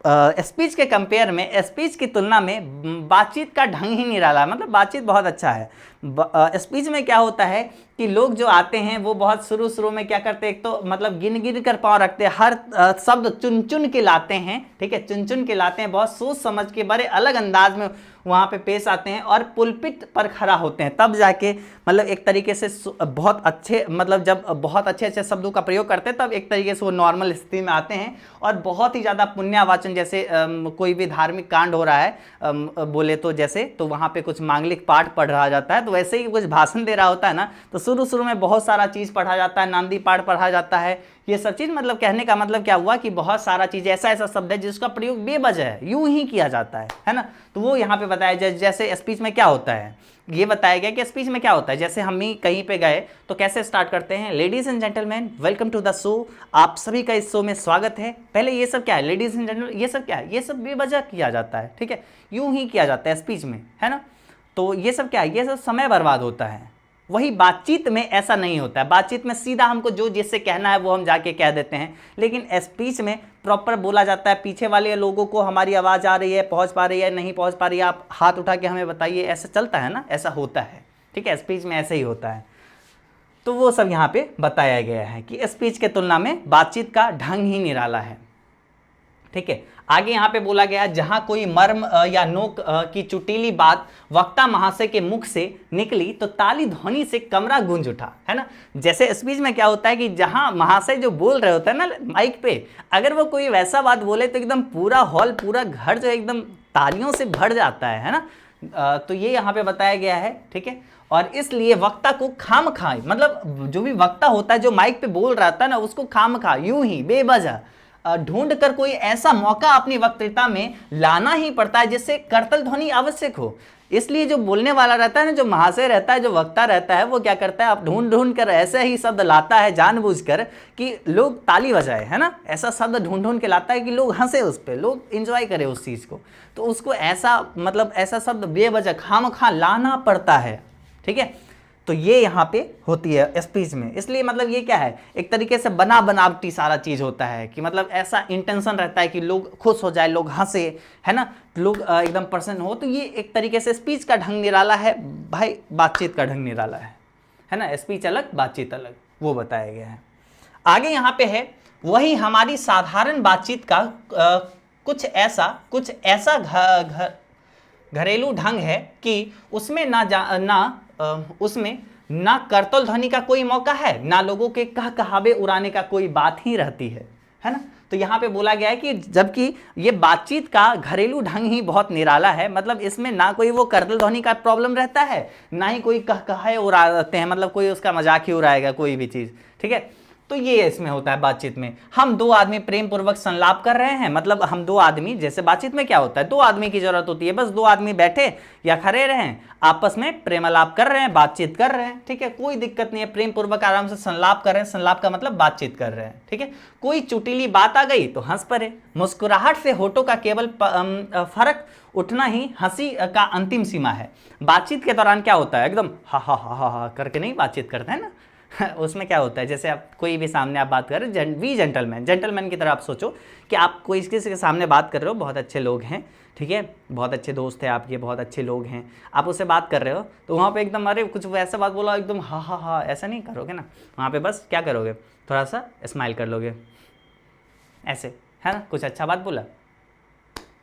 स्पीच के कंपेयर में, स्पीच की तुलना में बातचीत का ढंग ही निराला है, मतलब बातचीत बहुत अच्छा है। स्पीच में क्या होता है कि लोग जो आते हैं वो बहुत शुरू में क्या करते हैं, एक तो मतलब गिन गिन कर पाँव रखते हैं, हर शब्द चुन चुन के लाते हैं, ठीक है, चुन चुन के लाते हैं, बहुत सोच समझ के बड़े अलग अंदाज में वहाँ पे पेश आते हैं और पुलपिट पर खड़ा होते हैं, तब जाके मतलब एक तरीके से बहुत अच्छे, मतलब जब बहुत अच्छे अच्छे शब्दों का प्रयोग करते हैं तब एक तरीके से वो नॉर्मल स्थिति में आते हैं और बहुत ही ज़्यादा पुण्यवाचन, जैसे कोई भी धार्मिक कांड हो रहा है बोले तो, जैसे तो वहाँ पे कुछ मांगलिक पाठ पढ़ रहा जाता है, तो वैसे ही कुछ भाषण दे रहा होता है ना, तो शुरू में बहुत सारा चीज़ पढ़ा जाता है, नांदी पाठ पढ़ा जाता है, ये सब चीज़। मतलब कहने का मतलब क्या हुआ कि बहुत सारा चीज़ ऐसा शब्द है जिसका प्रयोग बेवजह है, यूं ही किया जाता है ना। तो वो यहाँ पे बताया जैसे स्पीच में क्या होता है, ये बताया गया कि स्पीच में क्या होता है। जैसे हम ही कहीं पे गए तो कैसे स्टार्ट करते हैं, ladies and gentleman welcome to the show, आप सभी का इस शो में स्वागत है। पहले ये सब क्या है, लेडीज एंड जेंटलमैन, ये सब क्या है, ये सब बेवजह किया जाता है, ठीक है, यूं ही किया जाता है स्पीच में, है ना। तो ये सब क्या है, ये सब समय बर्बाद होता है। वही बातचीत में ऐसा नहीं होता है, बातचीत में सीधा हमको जो जिससे कहना है वो हम जाके कह देते हैं, लेकिन स्पीच में प्रॉपर बोला जाता है, पीछे वाले लोगों को हमारी आवाज़ आ रही है, पहुंच पा रही है, नहीं पहुंच पा रही है, आप हाथ उठा के हमें बताइए, ऐसा चलता है ना, ऐसा होता है, ठीक है, स्पीच में ऐसे ही होता है। तो वो सब यहाँ पे बताया गया है कि स्पीच के तुलना में बातचीत का ढंग ही निराला है, ठीक है। आगे यहाँ पे बोला गया, जहां कोई मर्म या नोक की चुटीली बात वक्ता महाशय के मुख से निकली तो ताली ध्वनि से कमरा गूंज उठा, है ना। जैसे स्पीच में क्या होता है कि जहां महाशय जो बोल रहे होते हैं ना माइक पे, अगर वो कोई वैसा बात बोले तो एकदम पूरा हॉल, पूरा घर जो एकदम तालियों से भर जाता है ना। तो ये यहाँ पे बताया गया है, ठीक है। और इसलिए वक्ता को खामखा, मतलब जो भी वक्ता होता है जो माइक पे बोल रहा था ना, उसको खामखा यूं ही बेवजह ढूंढ कर कोई ऐसा मौका अपनी वक्तृता में लाना ही पड़ता है जिससे करतल ध्वनि आवश्यक हो। इसलिए जो बोलने वाला रहता है ना, जो महाशय रहता है, जो वक्ता रहता है, वो क्या करता है, अब ढूंढ कर ऐसे ही शब्द लाता है जानबूझकर कि लोग ताली बजाए, है ना, ऐसा शब्द ढूंढ के लाता है कि लोग हंसे उस पर, लोग इंजॉय करें उस चीज़ को। तो उसको ऐसा मतलब ऐसा शब्द बेवजह खामखा लाना पड़ता है, ठीक है। तो ये यहाँ पे होती है स्पीच में। इसलिए मतलब ये क्या है, एक तरीके से बनावटी सारा चीज़ होता है कि मतलब ऐसा इंटेंशन रहता है कि लोग खुश हो जाए, लोग हंसे, है ना, लोग एकदम प्रसन्न हो। तो ये एक तरीके से स्पीच का ढंग निराला है भाई, बातचीत का ढंग निराला है ना। स्पीच अलग, बातचीत अलग, वो बताया गया है। आगे यहाँ पे है वही हमारी साधारण बातचीत का कुछ ऐसा घरेलू ढंग है कि उसमें उसमें ना करतल ध्वनि का कोई मौका है, ना लोगों के कहावे उड़ाने का कोई बात ही रहती है ना। तो यहाँ पे बोला गया है कि जबकि ये बातचीत का घरेलू ढंग ही बहुत निराला है, मतलब इसमें ना कोई वो करतल ध्वनि का प्रॉब्लम रहता है, ना ही कोई कहावे उड़ाते हैं, मतलब कोई उसका मजाक ही उड़ाएगा कोई भी चीज़, ठीक है। तो ये इसमें होता है बातचीत में। हम दो आदमी प्रेम पूर्वक संलाप कर रहे हैं, मतलब हम दो आदमी, जैसे बातचीत में क्या होता है, दो आदमी की जरूरत होती है, बस दो आदमी बैठे या खड़े रहें, आपस में प्रेमालाप कर रहे हैं, बातचीत कर रहे हैं, ठीक है, कोई दिक्कत नहीं है, प्रेम पूर्वक आराम से संलाप कर रहे हैं, संलाप का मतलब बातचीत कर रहे हैं, ठीक है। कोई चुटीली बात आ गई तो हंस पड़े, मुस्कुराहट से होठों का केवल फर्क उठना ही हंसी का अंतिम सीमा है। बातचीत के दौरान क्या होता है, एकदम हा हा हा हा हा करके नहीं बातचीत करते हैं ना। उसमें क्या होता है, जैसे आप कोई भी सामने आप बात कर रहे हैं, वी जेंटलमैन की तरह आप सोचो कि आप कोई किसी के सामने बात कर रहे हो, बहुत अच्छे लोग हैं, ठीक है, बहुत अच्छे दोस्त हैं आपके, बहुत अच्छे लोग हैं, आप उससे बात कर रहे हो, तो वहाँ पे एकदम अरे कुछ वैसा बात बोला एकदम हा हा हा, ऐसा नहीं करोगे ना। वहाँ पे बस क्या करोगे, थोड़ा सा स्माइल कर लोगे ऐसे, है ना, कुछ अच्छा बात बोला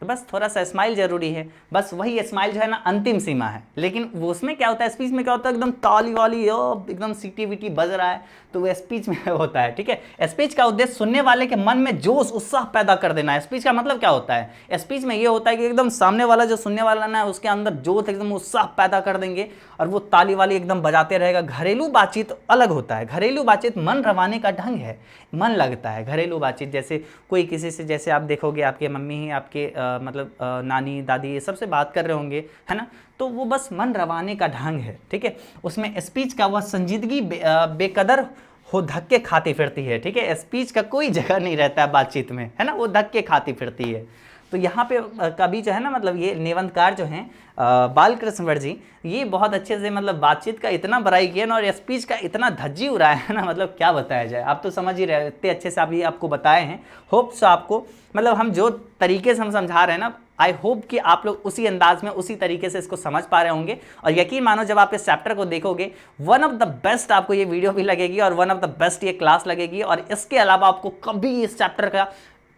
तो बस थोड़ा सा स्माइल जरूरी है, बस वही स्माइल जो है ना अंतिम सीमा है। लेकिन वो उसमें क्या होता है, स्पीच में क्या होता है, एकदम ताली वाली एकदम सीटी वीटी बज रहा है, तो वो स्पीच में होता है, ठीक है। स्पीच का उद्देश्य सुनने वाले के मन में जोश उत्साह पैदा कर देना है। स्पीच का मतलब क्या होता है, स्पीच में ये होता है कि एकदम सामने वाला जो सुनने वाला ना उसके अंदर जोश एकदम उत्साह पैदा कर देंगे और वो ताली वाली एकदम बजाते रहेगा। घरेलू बातचीत अलग होता है, घरेलू बातचीत मन रवाने का ढंग है, मन लगता है। घरेलू बातचीत जैसे कोई किसी से, जैसे आप देखोगे आपके मम्मी ही आपके मतलब नानी दादी ये सबसे बात कर रहे होंगे, है ना, तो वो बस मन रवाने का ढंग है, ठीक है। उसमें स्पीच का वह संजीदगी बेकदर हो धक्के खाती फिरती है, ठीक है। स्पीच का कोई जगह नहीं रहता है बातचीत में, है ना, वो धक्के खाती फिरती है। तो यहाँ पे कवि जो है ना, मतलब ये निबंधकार जो हैं बालकृष्ण वट जी, ये बहुत अच्छे से मतलब बातचीत का इतना बड़ाई किया ना और स्पीच का इतना धज्जी उड़ाया है ना, मतलब क्या बताया जाए, आप तो समझ ही रहे, इतने अच्छे से अभी आपको बताए हैं। होप सो आपको मतलब हम जो तरीके से हम समझा रहे हैं ना, आई होप कि आप लोग उसी अंदाज में उसी तरीके से इसको समझ पा रहे होंगे। और यकीन मानो जब आप इस चैप्टर को देखोगे, वन ऑफ द बेस्ट आपको ये वीडियो भी लगेगी और वन ऑफ द बेस्ट ये क्लास लगेगी। और इसके अलावा आपको कभी इस चैप्टर का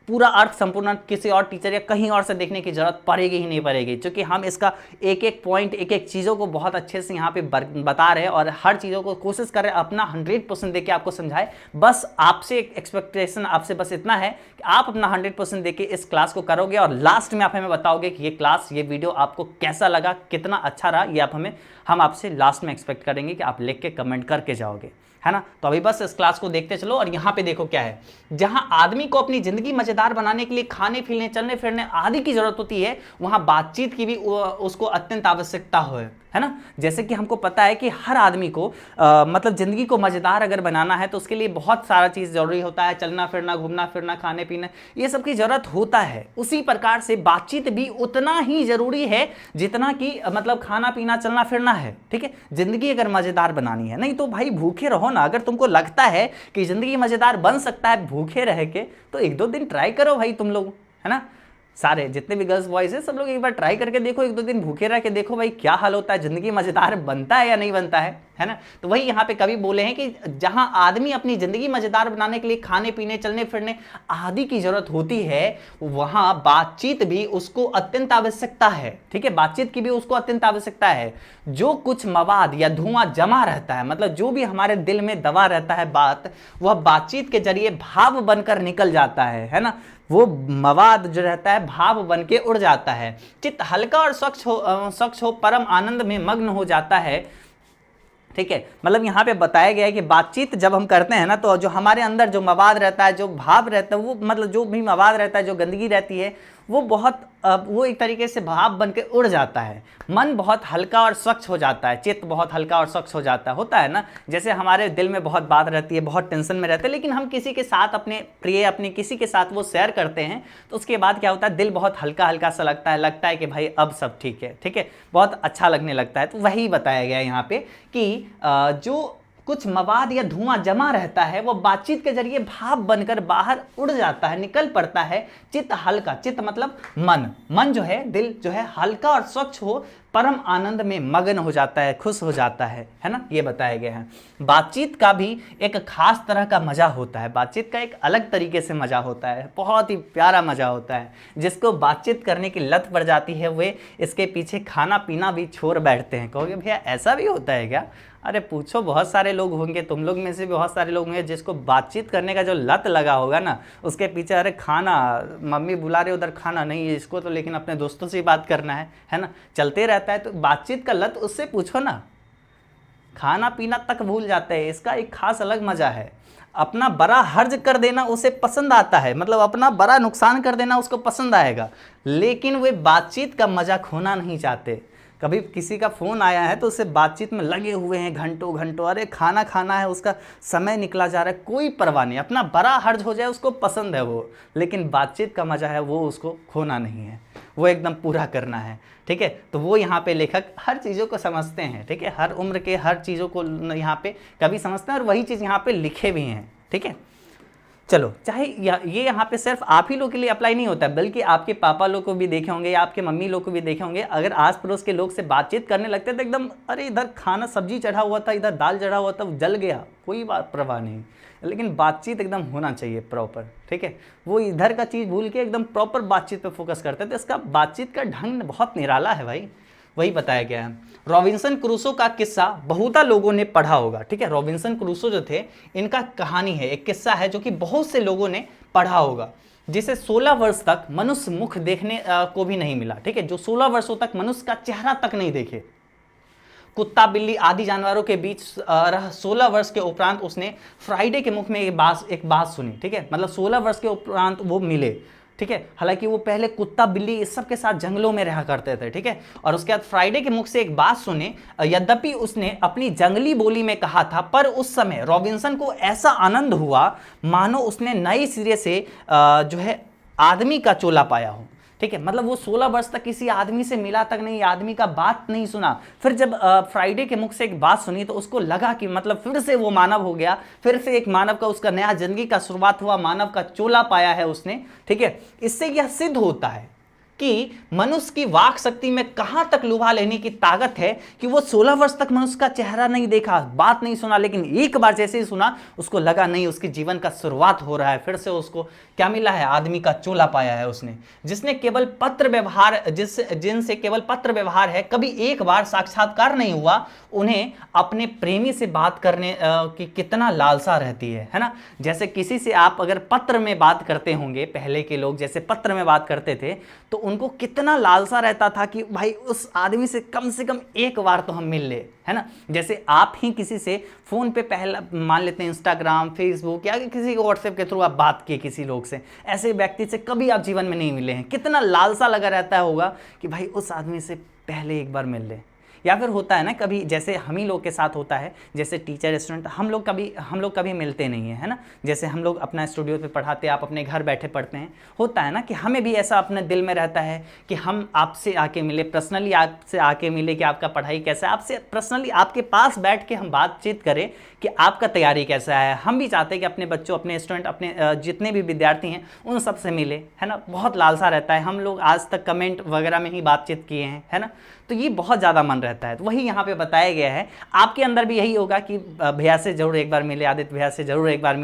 पूरा अर्थ संपूर्ण किसी और टीचर या कहीं और से देखने की जरूरत पड़ेगी ही नहीं पड़ेगी, क्योंकि हम इसका एक एक पॉइंट, एक एक चीज़ों को बहुत अच्छे से यहाँ पे बता रहे हैं और हर चीज़ों को कोशिश कर रहे हैं अपना 100% देके आपको समझाए। बस आपसे एक एक्सपेक्टेशन आपसे बस इतना है कि आप अपना 100% देके इस क्लास को करोगे और लास्ट में आप हमें बताओगे कि ये क्लास, ये वीडियो आपको कैसा लगा, कितना अच्छा रहा, ये हम आपसे लास्ट में एक्सपेक्ट करेंगे कि आप लिख के कमेंट करके जाओगे, है ना। तो अभी बस इस क्लास को देखते चलो। और यहाँ पे देखो क्या है, जहां आदमी को अपनी जिंदगी मजेदार बनाने के लिए खाने पीने चलने फिरने आदि की जरूरत होती है, वहां बातचीत की भी उसको अत्यंत आवश्यकता है ना। जैसे कि हमको पता है कि हर आदमी को मतलब जिंदगी को मजेदार अगर बनाना है तो उसके लिए बहुत सारा चीज जरूरी होता है, चलना फिरना, घूमना फिरना, खाने पीने, ये सब की जरूरत होता है। उसी प्रकार से बातचीत भी उतना ही जरूरी है जितना कि मतलब खाना पीना चलना फिरना है, ठीक है। जिंदगी अगर मजेदार बनानी है, नहीं तो भाई भूखे रहो ना। अगर तुमको लगता है कि जिंदगी मजेदार बन सकता है भूखे रह के, तो एक दो दिन ट्राई करो भाई तुम लोग, है ना। सारे जितने भी गर्ल्स बॉयज है सब लोग एक बार ट्राई करके देखो, एक दो दिन भूखे रह के देखो भाई क्या हाल होता है, जिंदगी मजेदार बनता है या नहीं बनता है ना। तो वही यहाँ पे कवि बोले हैं कि जहां आदमी अपनी जिंदगी मजेदार बनाने के लिए खाने पीने चलने फिरने आदि की जरूरत होती है, वहां बातचीत भी उसको अत्यंत आवश्यकता है, ठीक है। बातचीत की भी उसको अत्यंत आवश्यकता है। जो कुछ मवाद या धुआं जमा रहता है, मतलब जो भी हमारे दिल में दबा रहता है बात, वह बातचीत के जरिए भाव बनकर निकल जाता है ना। वो मवाद जो रहता है भाव बन के उड़ जाता है। चित्त हल्का और स्वच्छ हो परम आनंद में मग्न हो जाता है, ठीक है। मतलब यहाँ पे बताया गया है कि बातचीत जब हम करते हैं ना, तो जो हमारे अंदर जो मवाद रहता है, जो भाव रहता है, वो मतलब जो भी मवाद रहता है, जो गंदगी रहती है, वो एक तरीके से भाव बन के उड़ जाता है। मन बहुत हल्का और स्वच्छ हो जाता है, चित्त बहुत हल्का और स्वच्छ हो जाता है। होता है ना, जैसे हमारे दिल में बहुत बात रहती है, बहुत टेंशन में रहते हैं, लेकिन हम किसी के साथ अपने प्रिय अपने किसी के साथ वो शेयर करते हैं, तो उसके बाद क्या होता है, दिल बहुत हल्का हल्का सा लगता है कि भाई अब सब ठीक है, ठीक है, बहुत अच्छा लगने लगता है। तो वही बताया गया है यहाँ पे कि जो कुछ मवाद या धुआं जमा रहता है, वो बातचीत के जरिए भाप बनकर बाहर उड़ जाता है, निकल पड़ता है। चित्त हल्का, चित्त मतलब मन, मन जो है, दिल जो है हल्का और स्वच्छ हो, परम आनंद में मगन हो जाता है, खुश हो जाता है ना, ये बताया गया है। बातचीत का भी एक खास तरह का मजा होता है, बातचीत का एक अलग तरीके से मजा होता है, बहुत ही प्यारा मजा होता है। जिसको बातचीत करने की लत पड़ जाती है वे इसके पीछे खाना पीना भी छोड़ बैठते हैं। कहोगे भैया ऐसा भी होता है क्या? अरे पूछो, बहुत सारे लोग होंगे, तुम लोग में से भी बहुत सारे लोग होंगे जिसको बातचीत करने का जो लत लगा होगा ना, उसके पीछे अरे खाना, मम्मी बुला रहे उधर खाना नहीं है इसको तो, लेकिन अपने दोस्तों से ही बात करना है ना, चलते रहता है। तो बातचीत का लत उससे पूछो ना, खाना पीना तक भूल जाते हैं। इसका एक खास अलग मजा है। अपना बड़ा हर्ज कर देना उसे पसंद आता है, मतलब अपना बड़ा नुकसान कर देना उसको पसंद आएगा, लेकिन वे बातचीत का मजा खोना नहीं चाहते। कभी किसी का फ़ोन आया है तो उससे बातचीत में लगे हुए हैं घंटों घंटों, अरे खाना खाना है, उसका समय निकला जा रहा है, कोई परवाह नहीं, अपना बड़ा हर्ज हो जाए उसको पसंद है वो, लेकिन बातचीत का मजा है वो उसको खोना नहीं है, वो एकदम पूरा करना है। ठीक है, तो वो यहाँ पे लेखक हर चीज़ों को समझते हैं। ठीक है, हर उम्र के हर चीज़ों को यहाँ पे कभी समझते हैं और वही चीज़ यहाँ पे लिखे भी हैं। ठीक है, चलो, चाहे ये यहाँ पे सिर्फ आप ही लोग के लिए अप्लाई नहीं होता है, बल्कि आपके पापा लोग को भी देखे होंगे या आपके मम्मी लोग को भी देखे होंगे। अगर आस पड़ोस के लोग से बातचीत करने लगते हैं तो एकदम, अरे इधर खाना सब्जी चढ़ा हुआ था, इधर दाल चढ़ा हुआ था, जल गया, कोई बात परवाह नहीं, लेकिन बातचीत एकदम होना चाहिए प्रॉपर। ठीक है, वो इधर का चीज़ भूल के एकदम प्रॉपर बातचीत पे फोकस करते हैं। तो इसका बातचीत का ढंग बहुत निराला है भाई, वही बताया गया है। रॉबिन्सन क्रूसो का किस्सा बहुता लोगों ने पढ़ा होगा। ठीक है, रॉबिन्सन क्रूसो जो थे, इनका कहानी है, एक किस्सा है जो कि बहुत से लोगों ने पढ़ा होगा, जिसे 16 वर्ष तक मनुष्य मुख देखने को भी नहीं मिला। ठीक है, जो 16 वर्षों तक मनुष्य का चेहरा तक नहीं देखे, कुत्ता बिल्ली आदि जानवरों के बीच रह 16 वर्ष के उपरांत उसने फ्राइडे के मुख में एक बात सुनी। ठीक है, मतलब 16 वर्ष के उपरांत वो मिले। ठीक है, हालांकि वो पहले कुत्ता बिल्ली इस सब के साथ जंगलों में रहा करते थे। ठीक है, और उसके बाद फ्राइडे के मुख से एक बात सुने, यद्यपि उसने अपनी जंगली बोली में कहा था, पर उस समय रॉबिन्सन को ऐसा आनंद हुआ मानो उसने नए सिरे से जो है आदमी का चोला पाया हो। ठीक है, मतलब वो 16 वर्ष तक किसी आदमी से मिला तक नहीं, आदमी का बात नहीं सुना, फिर जब फ्राइडे के मुख से एक बात सुनी तो उसको लगा कि मतलब फिर से वो मानव हो गया, फिर से एक मानव का उसका नया जिंदगी का शुरुआत हुआ, मानव का चोला पाया है उसने। ठीक है, इससे यह सिद्ध होता है कि मनुष्य की वाक शक्ति में कहां तक लुभा लेने की ताकत है कि वो 16 वर्ष तक मनुष्य का चेहरा नहीं देखा, बात नहीं सुना, लेकिन एक बार जैसे ही सुना उसको लगा नहीं, उसके जीवन का शुरुआत हो रहा है, फिर से उसको क्या मिला है, आदमी का चोला पाया है उसने। जिसने केवल पत्र व्यवहार जिनसे केवल पत्र व्यवहार है, कभी एक बार साक्षात्कार नहीं हुआ, उन्हें अपने प्रेमी से बात करने की कितना लालसा रहती है ना। जैसे किसी से आप अगर पत्र में बात करते होंगे, पहले के लोग जैसे पत्र में बात करते थे तो उनको कितना लालसा रहता था कि भाई उस आदमी से कम एक बार तो हम मिल ले, है ना। जैसे आप ही किसी से फ़ोन पे पहला मान लेते हैं इंस्टाग्राम, फेसबुक या किसी व्हाट्सएप के थ्रू आप बात किए किसी लोग से, ऐसे व्यक्ति से कभी आप जीवन में नहीं मिले हैं, कितना लालसा लगा रहता होगा कि भाई उस आदमी से पहले एक बार मिल ले। या फिर होता है ना कभी, जैसे हम ही लोग के साथ होता है, जैसे टीचर स्टूडेंट हम लोग कभी मिलते नहीं हैं, है ना। जैसे हम लोग अपना स्टूडियो पे पढ़ाते हैं, आप अपने घर बैठे पढ़ते हैं, होता है ना कि हमें भी ऐसा अपने दिल में रहता है कि हम आपसे आके मिले, पर्सनली आपसे आके मिले कि आपका पढ़ाई कैसा है, आपसे पर्सनली आपके पास बैठ के हम बातचीत करें कि आपका तैयारी कैसा है। हम भी चाहते हैं कि अपने बच्चों, अपने स्टूडेंट, अपने जितने भी विद्यार्थी हैं उन सब से मिले, है ना। बहुत लालसा रहता है। हम लोग आज तक कमेंट वगैरह में ही बातचीत किए हैं, है ना, तो ये बहुत ज़्यादा मन रहता है। तो वही यहाँ पे बताया गया है, आपके अंदर भी यही होगा कि भैया से जरूर एक बार मिले, आदित्य भैया से जरूर एक बार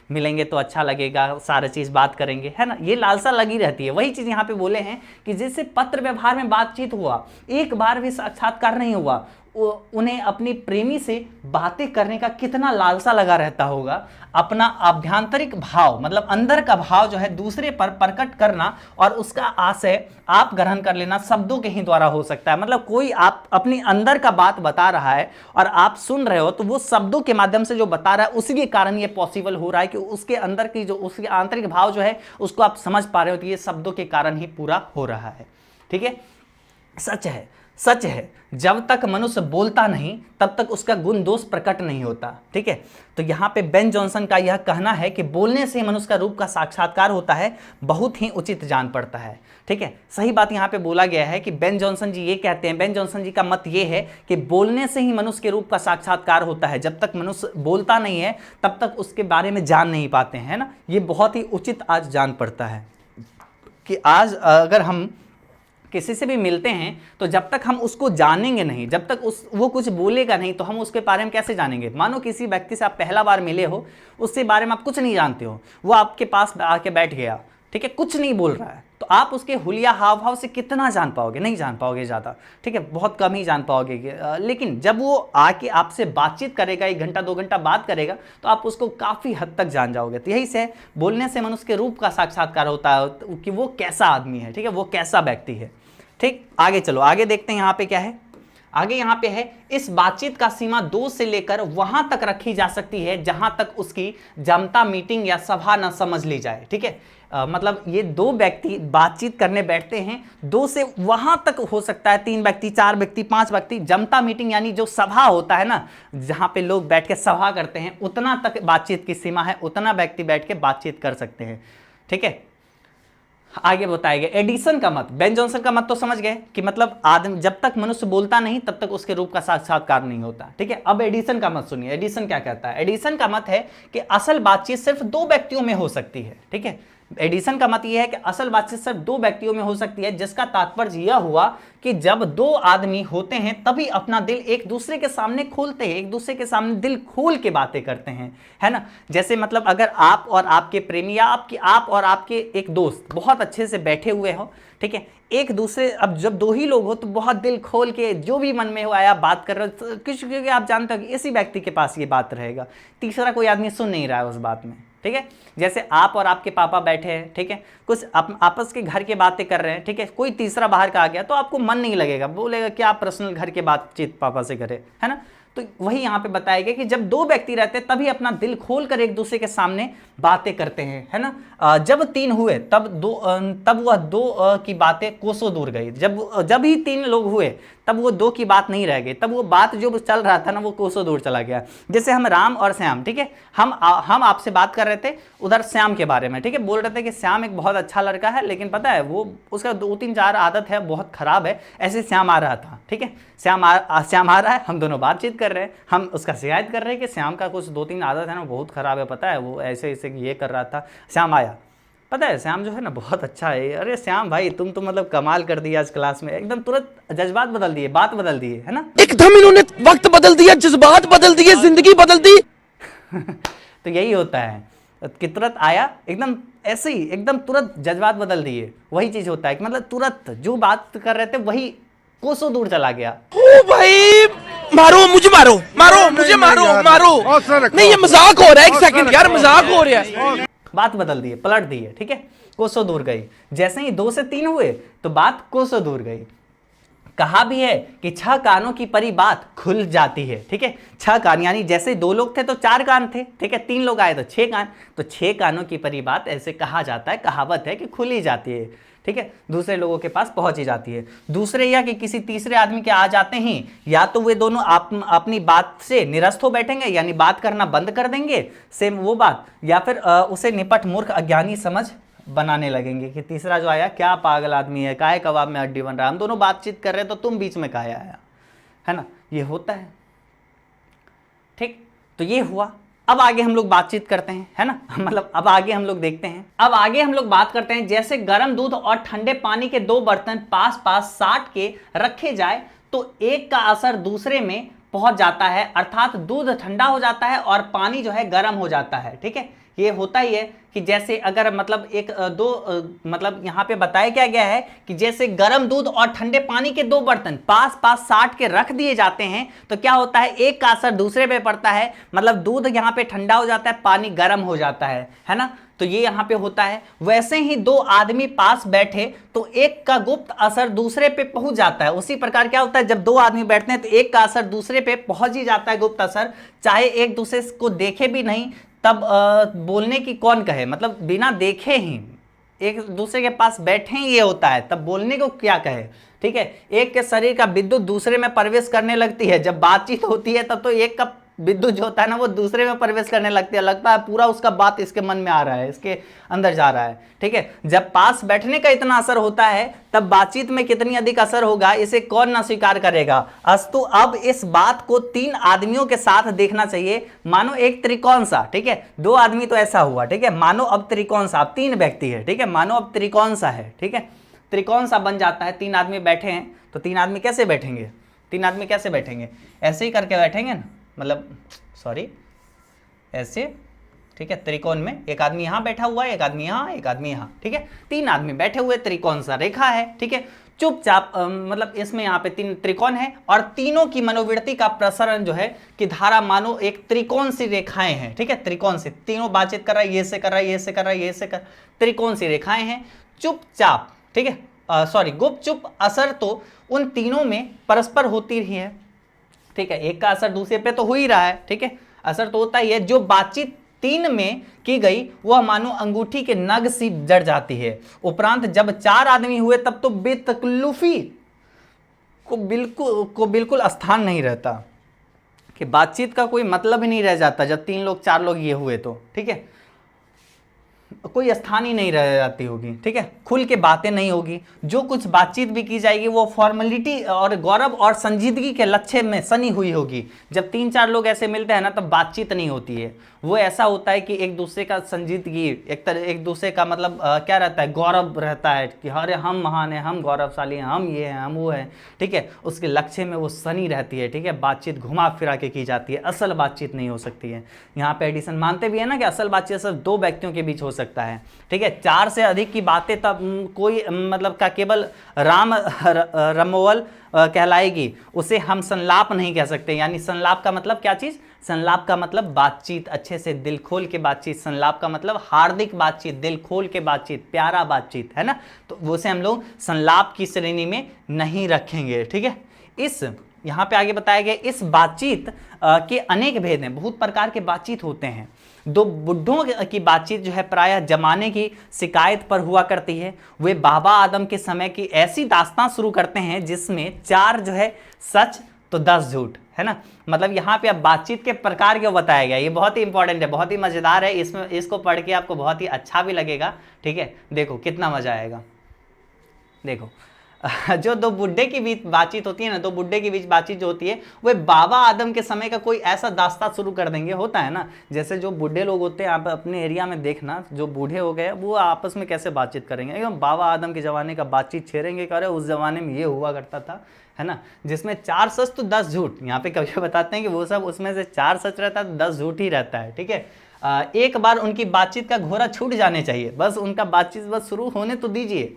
मिलेंगे तो अच्छा लगेगा, सारा चीज़ बात करेंगे, है ना। ये लालसा लगी रहती है। वही चीज़ यहाँ पे बोले हैं कि जिससे पत्र व्यवहार में बातचीत हुआ, एक बार भी साक्षात्कार नहीं हुआ, उन्हें अपनी प्रेमी से बातें करने का कितना लालसा लगा रहता होगा। अपना आभ्यंतरिक भाव, मतलब अंदर का भाव जो है दूसरे पर प्रकट करना और उसका आशय आप ग्रहण कर लेना शब्दों के ही द्वारा हो सकता है। मतलब कोई आप अपने अंदर का बात बता रहा है और आप सुन रहे हो, तो वो शब्दों के माध्यम से जो बता रहा है उसी के कारण ये पॉसिबल हो रहा है कि उसके अंदर की जो उसके आंतरिक भाव जो है उसको आप समझ पा रहे हो, तो ये शब्दों के कारण ही पूरा हो रहा है। ठीक है, सच है। सच है, जब तक मनुष्य बोलता नहीं तब तक उसका गुण दोष प्रकट नहीं होता। ठीक है, तो यहाँ पे बेन जॉनसन का यह कहना है कि बोलने से मनुष्य का रूप का साक्षात्कार होता है, बहुत ही उचित जान पड़ता है। ठीक है, सही बात यहाँ पे बोला गया है कि बेन जॉनसन जी ये कहते हैं, बेन जॉनसन जी का मत ये है कि बोलने से ही मनुष्य के रूप का साक्षात्कार होता है, जब तक मनुष्य बोलता नहीं है तब तक उसके बारे में जान नहीं पाते हैं ना। ये बहुत ही उचित आज जान पड़ता है कि आज अगर हम किसी से भी मिलते हैं तो जब तक हम उसको जानेंगे नहीं, जब तक वो कुछ बोलेगा नहीं, तो हम उसके बारे में कैसे जानेंगे। मानो किसी व्यक्ति से आप पहला बार मिले हो, उसके बारे में आप कुछ नहीं जानते हो, वो आपके पास आके बैठ गया, ठीक है, कुछ नहीं बोल रहा है, तो आप उसके हुलिया हाव भाव से कितना जान पाओगे? नहीं जान पाओगे ज़्यादा। ठीक है, बहुत कम ही जान पाओगे। लेकिन जब वो आके आपसे बातचीत करेगा, 1 घंटा 2 घंटा बात करेगा, तो आप उसको काफ़ी हद तक जान जाओगे। तो यही से बोलने से मनुष्य के रूप का साक्षात्कार होता है कि वो कैसा आदमी है, ठीक है, वो कैसा व्यक्ति है। ठीक, आगे चलो, आगे देखते हैं यहाँ पे क्या है। आगे यहाँ पे है, इस बातचीत का सीमा 2 से लेकर वहां तक रखी जा सकती है जहां तक उसकी जनता मीटिंग या सभा न समझ ली जाए। ठीक है, मतलब ये 2 व्यक्ति बातचीत करने बैठते हैं, 2 से वहां तक हो सकता है, 3 व्यक्ति, 4 व्यक्ति, 5 व्यक्ति। जनता मीटिंग यानी जो सभा होता है ना, जहां पे लोग बैठ के सभा करते हैं, उतना तक बातचीत की सीमा है, उतना व्यक्ति बैठ के बातचीत कर सकते हैं। ठीक है, आगे बताएगा एडिसन का मत। बेन जॉनसन का मत तो समझ गए कि मतलब आदमी जब तक मनुष्य बोलता नहीं तब तक उसके रूप का साक्षात्कार नहीं होता। ठीक है, अब एडिसन का मत सुनिए। एडिसन क्या कहता है? एडिसन का मत है कि असल बातचीत सिर्फ 2 व्यक्तियों में हो सकती है। ठीक है, एडिसन का मत यह है कि असल बातचीत सिर्फ 2 व्यक्तियों में हो सकती है, जिसका तात्पर्य यह हुआ कि जब 2 आदमी होते हैं तभी अपना दिल एक दूसरे के सामने खोलते हैं, एक दूसरे के सामने दिल खोल के बातें करते हैं, है ना। जैसे मतलब अगर आप और आपके प्रेमी या आप और आपके एक दोस्त बहुत अच्छे से बैठे हुए हो, ठीक है, एक दूसरे, अब जब 2 ही लोग हो तो बहुत दिल खोल के जो भी मन में हो आया बात कर रहे हो, क्योंकि आप जानते हो कि इसी व्यक्ति के पास ये बात रहेगा, तीसरा कोई आदमी सुन नहीं रहा है उस बात में। ठीक है, जैसे आप और आपके पापा बैठे हैं, ठीक है, कुछ आपस के घर की बातें कर रहे हैं, ठीक है, कोई तीसरा बाहर का आ गया तो आपको मन नहीं लगेगा, बोलेगा कि आप पर्सनल घर की बातचीत पापा से करें, है ना। तो वही यहाँ पे बताया गया कि जब 2 व्यक्ति रहते हैं तभी अपना दिल खोलकर एक दूसरे के सामने बातें करते हैं, है ना। जब 3 हुए तब वह 2 की बातें कोसों दूर गई। जब ही 3 लोग हुए तब वो 2 की बात नहीं रह गई, तब वो बात जो चल रहा था ना वो कोसों दूर चला गया। जैसे हम राम और श्याम, ठीक है, हम आपसे बात कर रहे थे उधर श्याम के बारे में, ठीक है, बोल रहे थे कि श्याम एक बहुत अच्छा लड़का है, लेकिन पता है वो उसका 2-3-4 आदत है बहुत खराब है। ऐसे श्याम आ रहा था, ठीक है, श्याम आ रहा है, हम दोनों बातचीत कर रहे हैं, हम उसका शिकायत कर रहे हैं कि श्याम का कुछ 2-3 आदत है ना बहुत खराब है, पता है वो ऐसे ये कर रहा था। श्याम आया, पता है श्याम जो है ना बहुत अच्छा है। अरे श्याम भाई तुम तो मतलब कमाल कर दिया आज क्लास में, एकदम तुरंत जज्बात बदल दिए, बात बदल दिए, है ना, एकदम इन्होंने वक्त बदल दिया, जज्बात बदल दिए, जिंदगी बदल दी। तो यही होता है कि तुरंत आया, एकदम ऐसे ही एकदम तुरंत जज्बात बदल दिए, वही चीज होता है कि मतलब तुरंत जो बात कर रहे थे वही कोसों दूर चला गया। ओ भाई मारो मुझे, मारो मुझे, मारो नहीं, ये मजाक हो रहा है, 1 सेकंड यार, मजाक हो रहा है। बात बदल दिए, पलट दिए, ठीक है, कोसों दूर गई। जैसे ही 2 से 3 हुए तो बात कोसों दूर गई। कहा भी है कि 6 कानों की परी बात खुल जाती है। ठीक है, 6 कान यानी जैसे 2 लोग थे तो 4 कान थे, ठीक है, 3 लोग आए तो 6 कान, तो 6 कानों की परी बात ऐसे कहा जाता है, कहावत है कि खुल ही जाती है। ठीक है, दूसरे लोगों के पास पहुंच ही जाती है। दूसरे या कि किसी तीसरे आदमी के आ जाते हैं, या तो वे दोनों अपनी बात से निरस्त हो बैठेंगे, यानी बात करना बंद कर देंगे, सेम वो बात, या फिर उसे निपट मूर्ख अज्ञानी समझ बनाने लगेंगे कि तीसरा जो आया क्या पागल आदमी है, काहे कबाब में हड्डी बन रहा है, हम दोनों बातचीत कर रहे हैं तो तुम बीच में काहे आया, है ना, ये होता है। ठीक, तो ये हुआ। अब आगे हम लोग बातचीत करते हैं, है ना, मतलब अब आगे हम लोग देखते हैं, अब आगे हम लोग बात करते हैं जैसे गर्म दूध और ठंडे पानी के 2 बर्तन पास पास साट के रखे जाए तो एक का असर दूसरे में पहुंच जाता है, अर्थात दूध ठंडा हो जाता है और पानी जो है गर्म हो जाता है। ठीक है, ये होता ही है कि जैसे अगर मतलब मतलब यहाँ पे बताया क्या गया है कि जैसे गर्म दूध और ठंडे पानी के 2 बर्तन पास पास साट के रख दिए जाते हैं तो क्या होता है, एक का असर दूसरे पे पड़ता है, मतलब दूध यहाँ पे ठंडा हो जाता है, पानी गर्म हो जाता है ना, तो ये यहाँ पे होता है। वैसे ही 2 आदमी पास बैठे तो एक का गुप्त असर दूसरे पे पहुंच जाता है। उसी प्रकार क्या होता है, जब 2 आदमी बैठते हैं तो एक का असर दूसरे पे पहुंच ही जाता है, गुप्त असर, चाहे एक दूसरे को देखे भी नहीं, तब बोलने की कौन कहे, मतलब बिना देखे ही एक दूसरे के पास बैठे ये होता है, तब बोलने को क्या कहे, ठीक है। एक के शरीर का विद्युत दूसरे में प्रवेश करने लगती है, जब बातचीत होती है तब तो एक का विद्युत जो होता है ना वो दूसरे में प्रवेश करने लगती है, लगता है पूरा उसका बात इसके मन में आ रहा है, इसके अंदर जा रहा है, ठीक है। जब पास बैठने का इतना असर होता है तब बातचीत में कितनी अधिक असर होगा, इसे कौन ना स्वीकार करेगा। अस्तु अब इस बात को 3 आदमियों के साथ देखना चाहिए। मानो एक त्रिकोण सा, ठीक है, 2 आदमी तो ऐसा हुआ, ठीक है, मानो अब त्रिकोण सा, अब 3 व्यक्ति है, ठीक है, मानो अब त्रिकोण सा है, ठीक है, त्रिकोण सा बन जाता है। 3 आदमी बैठे हैं तो 3 आदमी कैसे बैठेंगे, 3 आदमी कैसे बैठेंगे, ऐसे ही करके बैठेंगे ना, मतलब सॉरी ऐसे, ठीक है, त्रिकोण में एक आदमी यहाँ बैठा हुआ है, एक आदमी यहाँ, एक आदमी यहाँ, ठीक है, 3 आदमी बैठे हुए, त्रिकोण सा रेखा है, ठीक है, चुपचाप मतलब इसमें यहाँ पे 3 त्रिकोण है और तीनों की मनोवृत्ति का प्रसरण जो है कि धारा मानो एक त्रिकोण सी रेखाएं हैं, ठीक है, त्रिकोण से तीनों बातचीत कर रहा है, ये से कर रहा है, ये से कर रहा है, ये से कर, त्रिकोण सी रेखाएं हैं, चुपचाप, ठीक है, सॉरी गुपचुप असर तो उन तीनों में परस्पर होती रही है, ठीक है, एक का असर दूसरे पे तो हो ही रहा है, ठीक है, असर तो होता ही है। जो बातचीत 3 में की गई वह मानो अंगूठी के नग सी जड़ जाती है। उपरांत जब 4 आदमी हुए तब तो बेतकल्लुफी को बिल्कुल स्थान नहीं रहता, कि बातचीत का कोई मतलब ही नहीं रह जाता जब 3 लोग 4 लोग ये हुए तो, ठीक है, कोई स्थान ही नहीं रह जाती होगी, ठीक है, खुल के बातें नहीं होगी, जो कुछ बातचीत भी की जाएगी वो फॉर्मेलिटी और गौरव और संजीदगी के लक्ष्य में सनी हुई होगी। जब 3-4 लोग ऐसे मिलते हैं ना तब बातचीत नहीं होती है, वो ऐसा होता है कि एक दूसरे का संजीदगी, एक दूसरे का मतलब क्या रहता है, गौरव रहता है कि अरे हम महान हैं, हम गौरवशाली हैं, हम ये हैं, हम वो हैं, ठीक है, उसके लक्ष्य में वो सनी रहती है, ठीक है, बातचीत घुमा फिरा के की जाती है, असल बातचीत नहीं हो सकती है। यहाँ पे एडिसन मानते भी है ना कि असल बातचीत सिर्फ 2 व्यक्तियों के बीच हो सकता है, ठीक है, 4 से अधिक की बातें तब कोई मतलब का केवल राम रमोवल कहलाएगी, उसे हम संलाप नहीं कह सकते। यानी संलाप का मतलब क्या चीज, संलाप का मतलब बातचीत, अच्छे से दिल खोल के बातचीत, संलाप का मतलब हार्दिक बातचीत, दिल खोल के बातचीत, प्यारा बातचीत, है ना, तो उसे हम लोग संलाप की श्रेणी में नहीं रखेंगे, ठीक है। इस यहाँ पे आगे बताया गया इस बातचीत के अनेक भेद हैं, बहुत प्रकार के बातचीत होते हैं। 2 बुड्ढों की बातचीत जो है प्रायः जमाने की शिकायत पर हुआ करती है। वे बाबा आदम के समय की ऐसी दास्तां शुरू करते हैं जिसमें 4 जो है सच तो 10 झूठ, है ना, मतलब यहाँ पे अब बातचीत के प्रकार क्यों बताया गया, ये बहुत ही इंपॉर्टेंट है, बहुत ही मजेदार है, इसमें इसको पढ़ के आपको बहुत ही अच्छा भी लगेगा, ठीक है, देखो कितना मजा आएगा। देखो जो 2 बुड्ढे के बीच बातचीत होती है ना, 2 बुड्ढे के बीच बातचीत जो होती है वह बाबा आदम के समय का कोई ऐसा दास्ता शुरू कर देंगे, होता है ना, जैसे जो बूढ़े लोग होते हैं, आप अपने एरिया में देखना, जो बूढ़े हो गए वो आपस में कैसे बातचीत करेंगे, एकदम बाबा आदम के ज़माने का बातचीत छेड़ेंगे, कह रहे उस ज़माने में ये हुआ करता था, है ना, जिसमें 4 सच तो 10 झूठ। यहाँ पे कभी बताते हैं कि वो सब उसमें से 4 सच रहता है, 10 झूठ ही रहता है, ठीक है। एक बार उनकी बातचीत का घोड़ा छूट जाने चाहिए, बस उनका बातचीत बस शुरू होने तो दीजिए,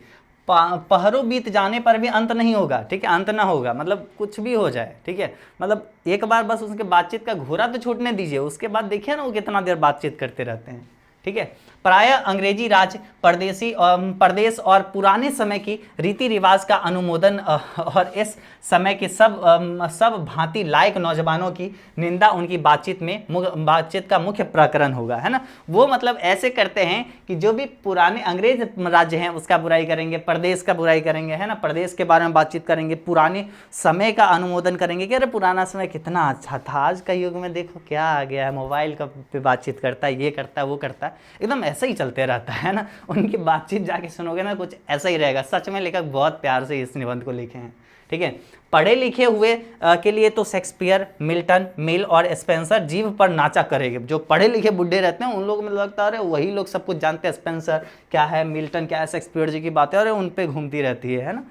पहरों बीत जाने पर भी अंत नहीं होगा, ठीक है, अंत ना होगा, मतलब कुछ भी हो जाए, ठीक है, मतलब एक बार बस उसके बातचीत का घोड़ा तो छूटने दीजिए, उसके बाद देखिए ना वो कितना देर बातचीत करते रहते हैं, ठीक है। प्रायः अंग्रेजी राज प्रदेश और पुराने समय की रीति रिवाज का अनुमोदन और इस समय के सब भांति लायक नौजवानों की निंदा उनकी बातचीत का मुख्य प्रकरण होगा, है ना। वो मतलब ऐसे करते हैं कि जो भी पुराने अंग्रेज राज्य हैं उसका बुराई करेंगे, प्रदेश का बुराई करेंगे, है ना, प्रदेश के बारे में बातचीत करेंगे, पुराने समय का अनुमोदन करेंगे कि अरे पुराना समय कितना अच्छा था, आज का युग में देखो क्या आ गया है, मोबाइल का पे बातचीत करता है, ये करता है, वो करता है, एकदम ऐसा ही चलते रहता है ना। उनकी बातचीत जाके सुनोगे ना कुछ ऐसा ही रहेगा। सच में लेखक बहुत प्यार से इस निबंध को लिखे हैं, ठीक है। पढ़े लिखे हुए के लिए तो शेक्सपियर, मिल्टन, मिल और स्पेंसर जीव पर नाचा करेंगे। जो पढ़े लिखे बुढ़े रहते हैं उन लोगों में लगता है वही लोग सब कुछ जानते हैं, स्पेंसर क्या है, मिल्टन क्या है, शेक्सपियर जी की बातें और उन पे घूमती रहती है ना।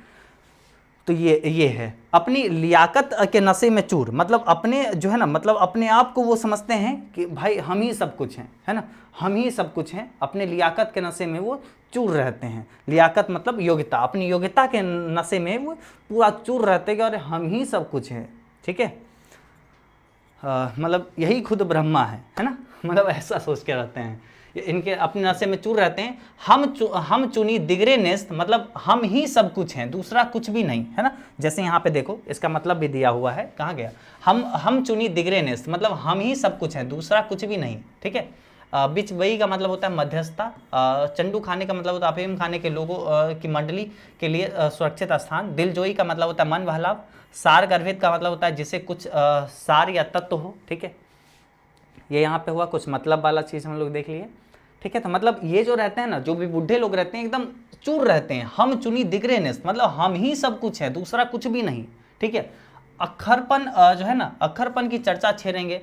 तो ये है अपनी लियाकत के नशे में चूर, मतलब अपने जो है ना, मतलब अपने आप को वो समझते हैं कि भाई हम ही सब कुछ हैं, है ना, हम ही सब कुछ हैं, अपने लियाकत के नशे में वो चूर रहते हैं। लियाकत मतलब योग्यता, अपनी योग्यता के नशे में वो पूरा चूर रहते हैं कि अरे हम ही सब कुछ हैं, ठीक है, मतलब यही खुद ब्रह्मा है ना, मतलब ऐसा सोच के रहते हैं, इनके अपने नशे में चूर रहते हैं। हम चुनी दिगरे नेस्त, मतलब हम ही सब कुछ हैं, दूसरा कुछ भी नहीं, है ना। जैसे यहाँ पे देखो इसका मतलब भी दिया हुआ है, कहाँ गया, हम चुनी दिगरे नेस्त, मतलब हम ही सब कुछ हैं, दूसरा कुछ भी नहीं, ठीक है। बिचबई का मतलब होता है मध्यस्थता, चंडू खाने का मतलब होता है अफीम खाने के लोगों की मंडली के लिए सुरक्षित स्थान, दिलजोई का मतलब होता है मन बहलाव, सार गर्भित का मतलब होता है जिसे कुछ सार या तत्व हो, ठीक है। ये यहाँ पे हुआ कुछ मतलब वाला चीज़ हम लोग देख लिए, ठीक है। तो मतलब ये जो रहते हैं ना, जो भी बूढ़े लोग रहते हैं एकदम चूर रहते हैं, हम चुनी दिग्रेनेस, मतलब हम ही सब कुछ है, दूसरा कुछ भी नहीं, ठीक है। अक्खरपन जो है ना, अक्खरपन की चर्चा छेड़ेंगे।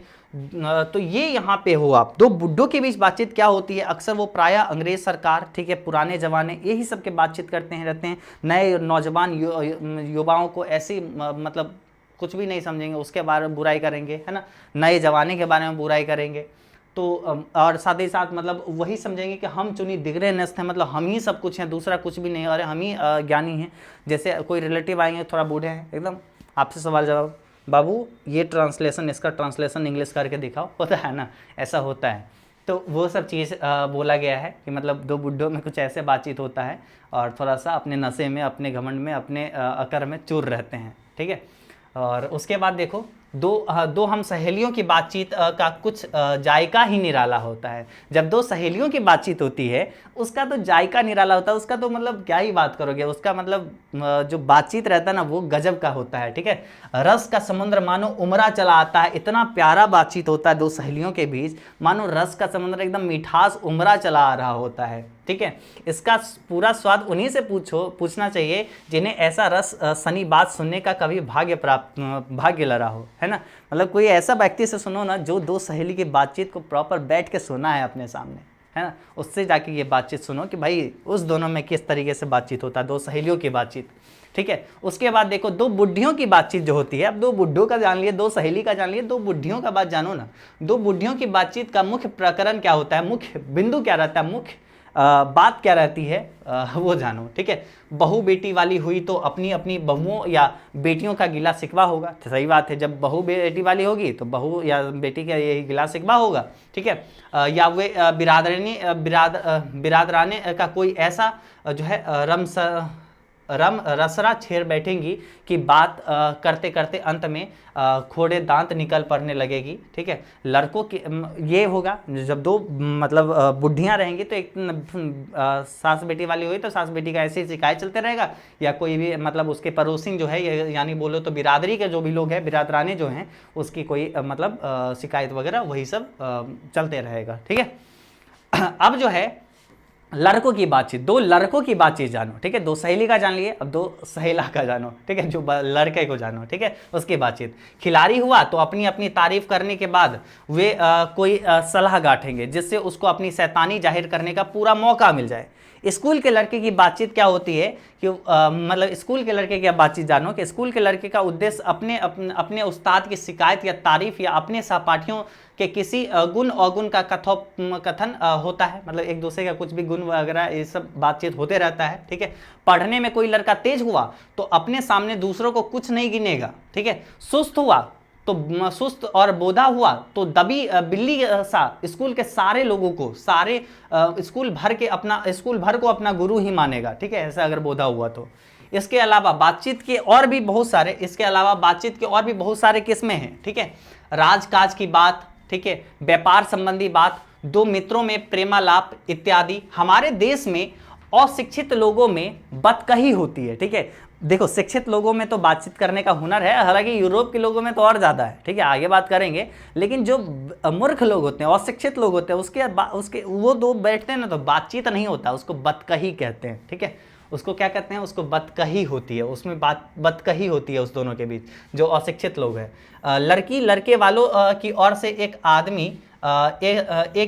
तो ये यहाँ पे हो आप दो बुड्ढों के बीच बातचीत क्या होती है, अक्सर वो प्रायः अंग्रेज सरकार, ठीक है, पुराने जमाने यही सब के बातचीत करते हैं रहते हैं। नए नौजवान युवाओं को ऐसी मतलब कुछ भी नहीं समझेंगे, उसके बारे में बुराई करेंगे, है ना, नए जमाने के बारे में बुराई करेंगे। तो और साथ ही साथ मतलब वही समझेंगे कि हम चुनी दिगरे नस्त हैं, मतलब हम ही सब कुछ हैं, दूसरा कुछ भी नहीं, अरे हम ही ज्ञानी हैं। जैसे कोई रिलेटिव आएंगे थोड़ा बूढ़े हैं एकदम, आपसे सवाल जवाब, बाबू ये ट्रांसलेशन, इसका ट्रांसलेशन इंग्लिश करके दिखाओ, होता है ना, ऐसा होता है। तो वो सब चीज़ बोला गया है कि मतलब दो बुड्ढों में कुछ ऐसे बातचीत होता है और थोड़ा सा अपने नशे में, अपने घमंड में, अपने अकर में चूर रहते हैं, ठीक है। और उसके बाद देखो दो हम सहेलियों की बातचीत का कुछ जायका ही निराला होता है। जब दो सहेलियों की बातचीत होती है उसका तो जायका निराला होता है, उसका तो मतलब क्या ही बात करोगे, उसका मतलब जो बातचीत रहता है ना वो गजब का होता है, ठीक है। रस का समुद्र मानो उमरा चला आता है, इतना प्यारा बातचीत होता है दो सहेलियों के बीच, मानो रस का समुद्र एकदम मिठास उमरा चला आ रहा होता है, ठीक है। इसका पूरा स्वाद उन्हीं से पूछना चाहिए जिन्हें ऐसा रस सनी बात सुनने का कभी भाग्य लड़ा हो, है ना। मतलब कोई ऐसा व्यक्ति से सुनो ना जो दो सहेली की बातचीत को प्रॉपर बैठ के सुना है अपने सामने, है ना, उससे जाके ये बातचीत सुनो कि भाई उस दोनों में किस तरीके से बातचीत होता है, दो सहेलियों की बातचीत, ठीक है। उसके बाद देखो दो बुढ़ियों की बातचीत जो होती है, अब दो बुढ़ों का जान लिए, दो सहेली का जान लिए, दो बुढ़ियों का बात जानो ना। दो बुढ़ियों की बातचीत का मुख्य प्रकरण क्या होता है, मुख्य बिंदु क्या रहता है, मुख्य बात क्या रहती है, वो जानो, ठीक है। बहू बेटी वाली हुई तो अपनी अपनी बहुओं या बेटियों का गिला शिकवा होगा, तो सही बात है, जब बहू बेटी वाली होगी तो बहू या बेटी का यही गिला शिकवा होगा, ठीक है। या वे बिरादराने का कोई ऐसा जो है रसरा छेड़ बैठेंगी कि बात करते करते अंत में खोड़े दांत निकल पड़ने लगेगी, ठीक है। लड़कों की ये होगा जब दो मतलब बुढ़ियाँ रहेंगी तो एक सास बेटी वाली हुई तो सास बेटी का ऐसे ही शिकायत चलते रहेगा, या कोई भी मतलब उसके पड़ोसी जो है यानी बोलो तो बिरादरी के जो भी लोग हैं, बिरादराने जो हैं, उसकी कोई मतलब शिकायत वगैरह वही सब चलते रहेगा, ठीक है। अब जो है लड़कों की बातचीत, दो लड़कों की बातचीत जानो, ठीक है। दो सहेली का जान लिए, अब दो सहेला का जानो, ठीक है, जो लड़के को जानो, ठीक है, उसकी बातचीत। खिलाड़ी हुआ तो अपनी अपनी तारीफ करने के बाद वे कोई सलाह गांठेंगे जिससे उसको अपनी शैतानी जाहिर करने का पूरा मौका मिल जाए। स्कूल के लड़के की बातचीत क्या होती है कि मतलब स्कूल के लड़के की बातचीत जानो कि स्कूल के लड़के का उद्देश्य अपने उस्ताद की शिकायत या तारीफ या अपने सहपाठियों के किसी गुण अवगुण का कथन होता है, मतलब एक दूसरे का कुछ भी गुण वगैरह ये सब बातचीत होते रहता है, ठीक है। पढ़ने में कोई लड़का तेज हुआ तो अपने सामने दूसरों को कुछ नहीं गिनेगा, ठीक है। सुस्त हुआ तो सुस्त और बोधा हुआ तो दबी बिल्ली सा स्कूल के सारे लोगों को, सारे स्कूल भर को अपना गुरु ही मानेगा, ठीक है, ऐसा अगर बोधा हुआ तो। इसके अलावा बातचीत के और भी बहुत सारे किस्में हैं, ठीक है। राजकाज की बात, ठीक है, व्यापार संबंधी बात, दो मित्रों में प्रेमालाप इत्यादि। हमारे देश में अशिक्षित लोगों में बतकही होती है, ठीक है। देखो शिक्षित लोगों में तो बातचीत करने का हुनर है, हालांकि यूरोप के लोगों में तो और ज़्यादा है, ठीक है, आगे बात करेंगे। लेकिन जो मूर्ख लोग होते हैं, अशिक्षित लोग होते हैं, उसके वो दो बैठते हैं ना तो बातचीत नहीं होता, उसको बतकही कहते हैं, ठीक है। उसको क्या कहते हैं, उसको बतकही होती है, उसमें बतकही होती है उस दोनों के बीच, जो अशिक्षित लोग हैं। लड़की लड़के वालों की ओर से एक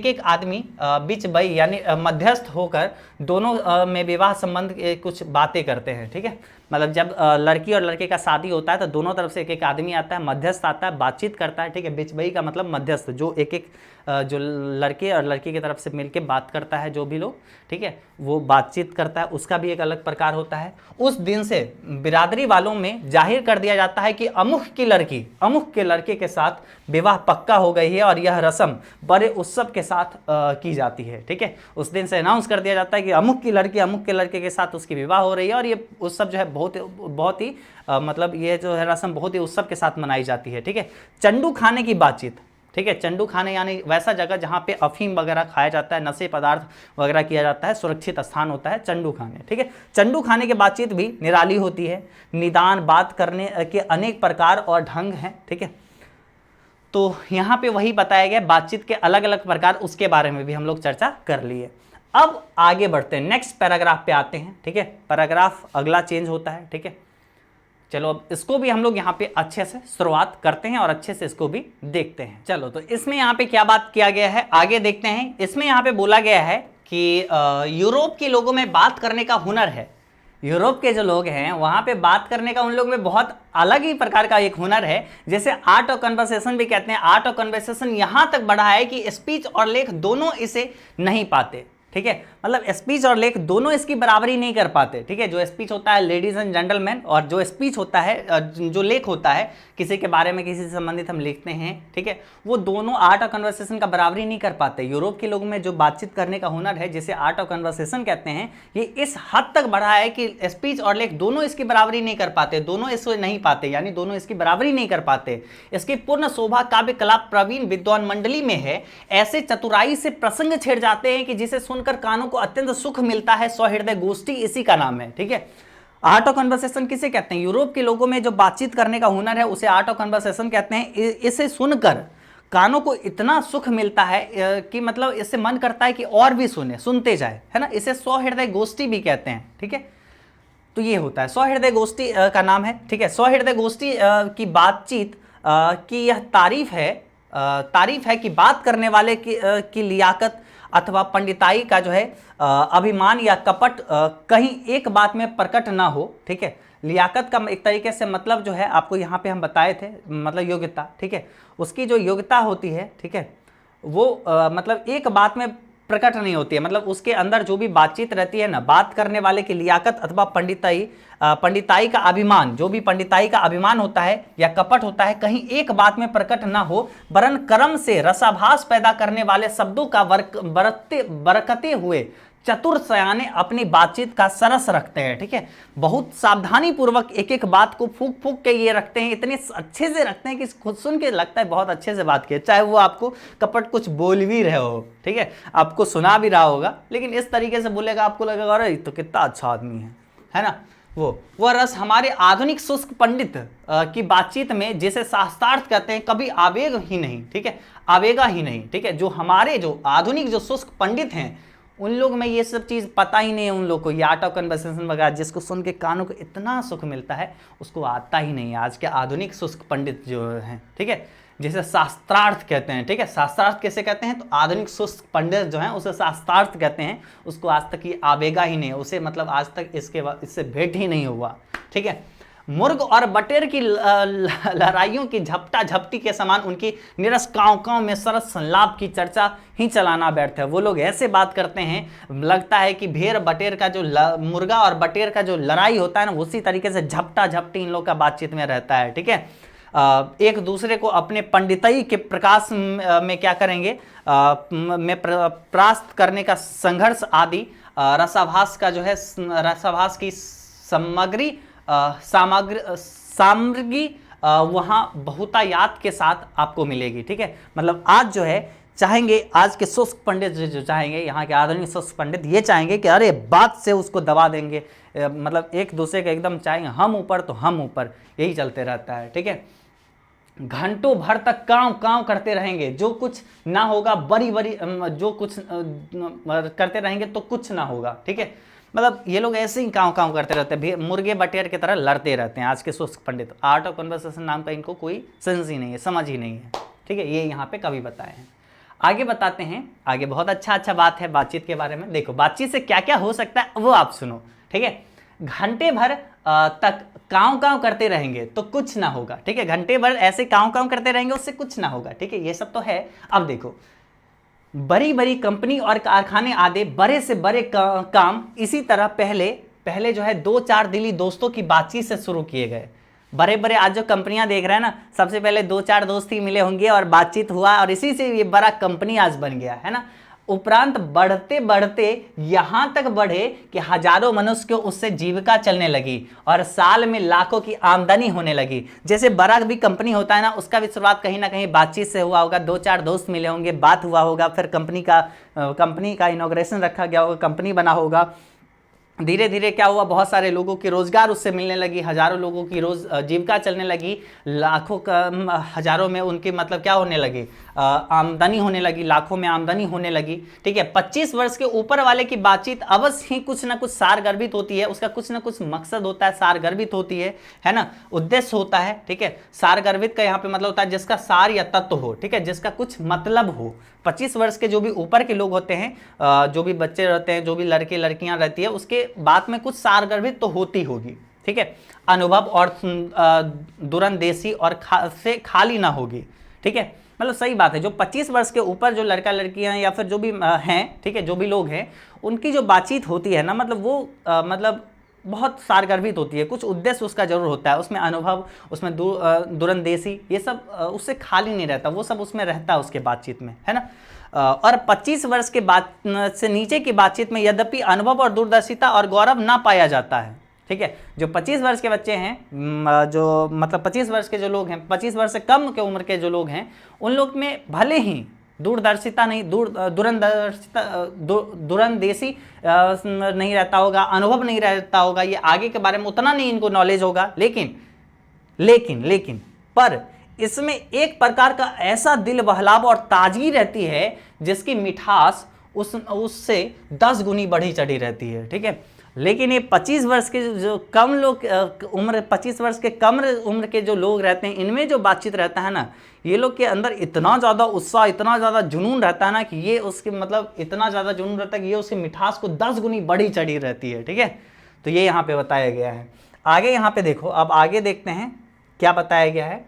एक आदमी बीच बई यानी मध्यस्थ होकर दोनों में विवाह संबंध कुछ बातें करते हैं, ठीक है। मतलब जब लड़की और लड़के का शादी होता है तो दोनों तरफ से एक एक आदमी आता है, मध्यस्थ आता है, बातचीत करता है, ठीक है। बीच बई का मतलब मध्यस्थ, जो एक जो लड़के और लड़की की तरफ से मिलके बात करता है, जो भी लोग, ठीक है, वो बातचीत करता है, उसका भी एक अलग प्रकार होता है। उस दिन से बिरादरी वालों में जाहिर कर दिया जाता है कि अमुक के लड़के के साथ विवाह पक्का हो गई है और यह रस्म बड़े उत्सव के साथ की जाती है, ठीक है। उस दिन से अनाउंस कर दिया जाता है कि अमुक की लड़की अमुक के लड़के के साथ उसकी विवाह हो रही है और ये उत्सव जो है बहुत ही मतलब ये जो है रस्म बहुत ही उत्सव के साथ मनाई जाती है, ठीक है। चंडू खाने की बातचीत, ठीक है। चंडू खाने यानी वैसा जगह जहाँ पे अफीम वगैरह खाया जाता है, नशे पदार्थ वगैरह किया जाता है, सुरक्षित स्थान होता है चंडू खाने, ठीक है। चंडू खाने की बातचीत भी निराली होती है। निदान बात करने के अनेक प्रकार और ढंग हैं, ठीक है। तो यहाँ पे वही बताया गया बातचीत के अलग अलग प्रकार, उसके बारे में भी हम लोग चर्चा कर लिए। अब आगे बढ़ते हैं, नेक्स्ट पैराग्राफ पे आते हैं, ठीक है। पैराग्राफ अगला चेंज होता है, ठीक है। चलो अब इसको भी हम लोग यहाँ पे अच्छे से शुरुआत करते हैं और अच्छे से इसको भी देखते हैं। चलो तो इसमें यहाँ पे क्या बात किया गया है आगे देखते हैं। इसमें यहाँ पे बोला गया है कि यूरोप के लोगों में बात करने का हुनर है। यूरोप के जो लोग हैं वहाँ पे बात करने का उन लोग में बहुत अलग ही प्रकार का एक हुनर है, जैसे आर्ट ऑफ कन्वर्सेशन भी कहते हैं। आर्ट ऑफ कन्वर्सेशन यहाँ तक बढ़ा है कि स्पीच और लेख दोनों इसे नहीं पाते, ठीक है। मतलब स्पीच और लेख दोनों इसकी बराबरी नहीं कर पाते, ठीक है। जो स्पीच होता है लेडीज एंड जेंटलमैन, और जो स्पीच होता है, जो लेख होता है किसी के बारे में, किसी से संबंधित हम लिखते हैं, ठीक है, वो दोनों आर्ट ऑफ कन्वर्सेशन का बराबरी नहीं कर पाते। यूरोप के लोगों में जो बातचीत करने का हुनर है, जिसे आर्ट ऑफ कन्वर्सेशन कहते हैं, ये इस हद तक बढ़ा है कि स्पीच और लेख दोनों इसकी बराबरी नहीं कर पाते, दोनों इसको नहीं पाते, यानी दोनों इसकी बराबरी नहीं कर पाते। इसकी पूर्ण शोभा काव्य कला प्रवीण विद्वान मंडली में है। ऐसे चतुराई से प्रसंग छेड़ जाते हैं कि जिसे सुनकर कानों को अत्यंत सुख मिलता है। सौहृदय गोष्ठी इसी का नाम है, ठीक है। आर्ट ऑफ कन्वर्सेशन किसे कहते हैं? यूरोप के लोगों में जो बातचीत करने का हुनर है उसे आर्ट ऑफ कन्वर्सेशन कहते हैं। इसे सुनकर कानों को इतना सुख मिलता है कि मतलब इससे मन करता है कि और भी सुनते जाए, है ना। इसे सौहृदय गोष्ठी भी कहते हैं, ठीक है। तो ये होता है, सौहृदय गोष्ठी का नाम है, ठीक है। सौहृदय गोष्ठी की बातचीत की यह तारीफ है कि बात करने वाले की लियाकत अथवा पंडिताई का जो है अभिमान या कपट कहीं एक बात में प्रकट ना हो, ठीक है। लियाकत का एक तरीके से मतलब जो है आपको यहाँ पे हम बताए थे, मतलब योग्यता, ठीक है। उसकी जो योग्यता होती है, ठीक है, वो मतलब एक बात में प्रकट नहीं होती है। मतलब उसके अंदर जो भी बातचीत रहती है ना, बात करने वाले की लियाकत अथवा पंडिताई का अभिमान, जो भी पंडिताई का अभिमान होता है या कपट होता है, कहीं एक बात में प्रकट ना हो, वरन क्रम से रसाभास पैदा करने वाले शब्दों का बरकते हुए चतुर सयाने अपनी बातचीत का सरस रखते हैं, ठीक है। बहुत सावधानी पूर्वक एक एक बात को फूक फूक के ये रखते हैं, इतने अच्छे से रखते हैं कि खुद सुन के लगता है बहुत अच्छे से बात किए, चाहे वो आपको कपट कुछ बोल भी रहे हो, ठीक है, आपको सुना भी रहा होगा, लेकिन इस तरीके से बोलेगा आपको लगेगा अरे तो कितना अच्छा आदमी है ना। वो रस हमारे आधुनिक शुष्क पंडित की बातचीत में, जिसे शास्त्रार्थ कहते हैं, कभी आवेग ही नहीं, ठीक है, आवेगा ही नहीं, ठीक है। जो हमारे जो आधुनिक जो शुष्क पंडित हैं उन लोग में ये सब चीज़ पता ही नहीं है। उन लोग को ये आर्ट ऑफ कन्वर्सेशन वगैरह जिसको सुन के कानों को इतना सुख मिलता है उसको आता ही नहीं है। आज के आधुनिक शुष्क पंडित जो हैं, ठीक है, जिसे शास्त्रार्थ कहते हैं, ठीक है। शास्त्रार्थ कैसे कहते हैं? तो आधुनिक शुष्क पंडित जो हैं उसे शास्त्रार्थ कहते हैं। उसको आज तक ये आवेगा ही नहीं, उसे मतलब आज तक इससे भेंट ही नहीं हुआ, ठीक है। मुर्ग और बटेर की लड़ाइयों की झपटा झपटी के समान उनकी निरस काँव में सरस संलाप की चर्चा ही चलाना बैठते हैं। वो लोग ऐसे बात करते हैं, लगता है कि भेड़ बटेर का जो मुर्गा और बटेर का जो लड़ाई होता है ना, उसी तरीके से झपटा झपटी इन लोग का बातचीत में रहता है, ठीक है। एक दूसरे को अपने पंडिताई के प्रकाश में क्या करेंगे, में प्रास्त करने का संघर्ष आदि रसाभास का जो है, रसाभास की सामग्री वहाँ बहुतायात के साथ आपको मिलेगी, ठीक है। मतलब आज जो है चाहेंगे, आज के शुष्क पंडित जो चाहेंगे, यहाँ के आधुनिक शुष्क पंडित ये चाहेंगे कि अरे बात से उसको दबा देंगे, मतलब एक दूसरे के एकदम चाहेंगे हम ऊपर तो हम ऊपर, यही चलते रहता है, ठीक है। घंटों भर तक काँव करते रहेंगे, जो कुछ ना होगा बड़ी जो कुछ करते रहेंगे तो कुछ ना होगा, ठीक है। मतलब ये लोग ऐसे ही काँव करते रहते हैं, मुर्गे बटेर की तरह लड़ते रहते हैं आज के शुष्क पंडित। आर्ट ऑफ कन्वर्सेशन नाम का इनको कोई सेंस ही नहीं है, समझ ही नहीं है, ठीक है। ये यहाँ पे कवि बताए हैं। आगे बताते हैं, आगे बहुत अच्छा बात है बातचीत के बारे में। देखो बातचीत से क्या क्या हो सकता है वो आप सुनो, ठीक है। घंटे भर तक काँव करते रहेंगे तो कुछ ना होगा, ठीक है। घंटे भर ऐसे काँव करते रहेंगे उससे कुछ ना होगा, ठीक है। ये सब तो है। अब देखो बड़ी कंपनी और कारखाने आदि बड़े से बड़े काम इसी तरह पहले जो है 2-4 दिली दोस्तों की बातचीत से शुरू किए गए। बड़े आज जो कंपनियां देख रहे हैं ना, सबसे पहले 2-4 दोस्त ही मिले होंगे और बातचीत हुआ और इसी से ये बड़ा कंपनी आज बन गया है ना। उपरांत बढ़ते बढ़ते यहां तक बढ़े कि हजारों मनुष्य को उससे जीविका चलने लगी और साल में लाखों की आमदनी होने लगी। जैसे बड़ा भी कंपनी होता है ना, उसका भी शुरुआत कहीं ना कहीं बातचीत से हुआ होगा, 2-4 दोस्त मिले होंगे, बात हुआ होगा, फिर कंपनी का इनॉग्रेशन रखा गया होगा, कंपनी बना होगा। धीरे धीरे क्या हुआ, बहुत सारे लोगों की रोजगार उससे मिलने लगी, हजारों लोगों की रोज जीविका चलने लगी, लाखों का हजारों में उनकी मतलब क्या होने लगी, आमदनी होने लगी, लाखों में आमदनी होने लगी। ठीक है, 25 वर्ष के ऊपर वाले की बातचीत अवश्य ही कुछ ना कुछ सारगर्भित होती है, उसका कुछ ना कुछ मकसद होता है, सारगर्भित होती है ना, उद्देश्य होता है। ठीक है, सारगर्भित का यहाँ पे मतलब होता है जिसका सार या तत्व हो, ठीक है, जिसका कुछ मतलब हो। 25 वर्ष के जो भी ऊपर के लोग होते हैं, जो भी बच्चे रहते हैं, जो भी लड़के लड़कियां रहती है, उसके बात में कुछ सारगर्भित तो होती होगी। ठीक है, अनुभव और दूरंदेशी और से खाली ना होगी। ठीक है, मतलब सही बात है। जो 25 वर्ष के ऊपर जो लड़का लड़कियां या फिर जो भी हैं, ठीक है, जो भी लोग हैं, उनकी जो बातचीत होती है ना, मतलब वो मतलब बहुत सारगर्भित होती है, कुछ उद्देश्य उसका जरूर होता है, उसमें अनुभव, उसमें दूरंदेशी, ये सब उससे खाली नहीं रहता, वो सब उसमें रहता है उसके बातचीत में, है ना। और 25 वर्ष के बाद से नीचे की बातचीत में यद्यपि अनुभव और दूरदर्शिता और गौरव ना पाया जाता है। ठीक है, जो 25 वर्ष के बच्चे हैं, जो मतलब 25 वर्ष के जो लोग हैं, 25 वर्ष से कम के उम्र के जो लोग हैं, उन लोग में भले ही दूरदर्शिता नहीं, दूरंदेशी नहीं रहता होगा, अनुभव नहीं रहता होगा, ये आगे के बारे में उतना नहीं इनको नॉलेज होगा, लेकिन पर इसमें एक प्रकार का ऐसा दिल बहलाव और ताजगी रहती है जिसकी मिठास उससे 10 गुनी बढ़ी चढ़ी रहती है। ठीक है, लेकिन ये 25 वर्ष के जो कम लोग उम्र 25 वर्ष के कम उम्र के जो लोग रहते हैं, इनमें जो बातचीत रहता है ना, ये लोग के अंदर इतना ज़्यादा उत्साह, इतना ज़्यादा जुनून रहता है ना कि ये उसके मतलब इतना ज़्यादा जुनून रहता है कि ये उसकी मिठास को 10 गुनी बढ़ी चढ़ी रहती है। ठीक है, तो ये यहाँ पे बताया गया है। आगे यहाँ पे देखो, अब आगे देखते हैं क्या बताया गया है।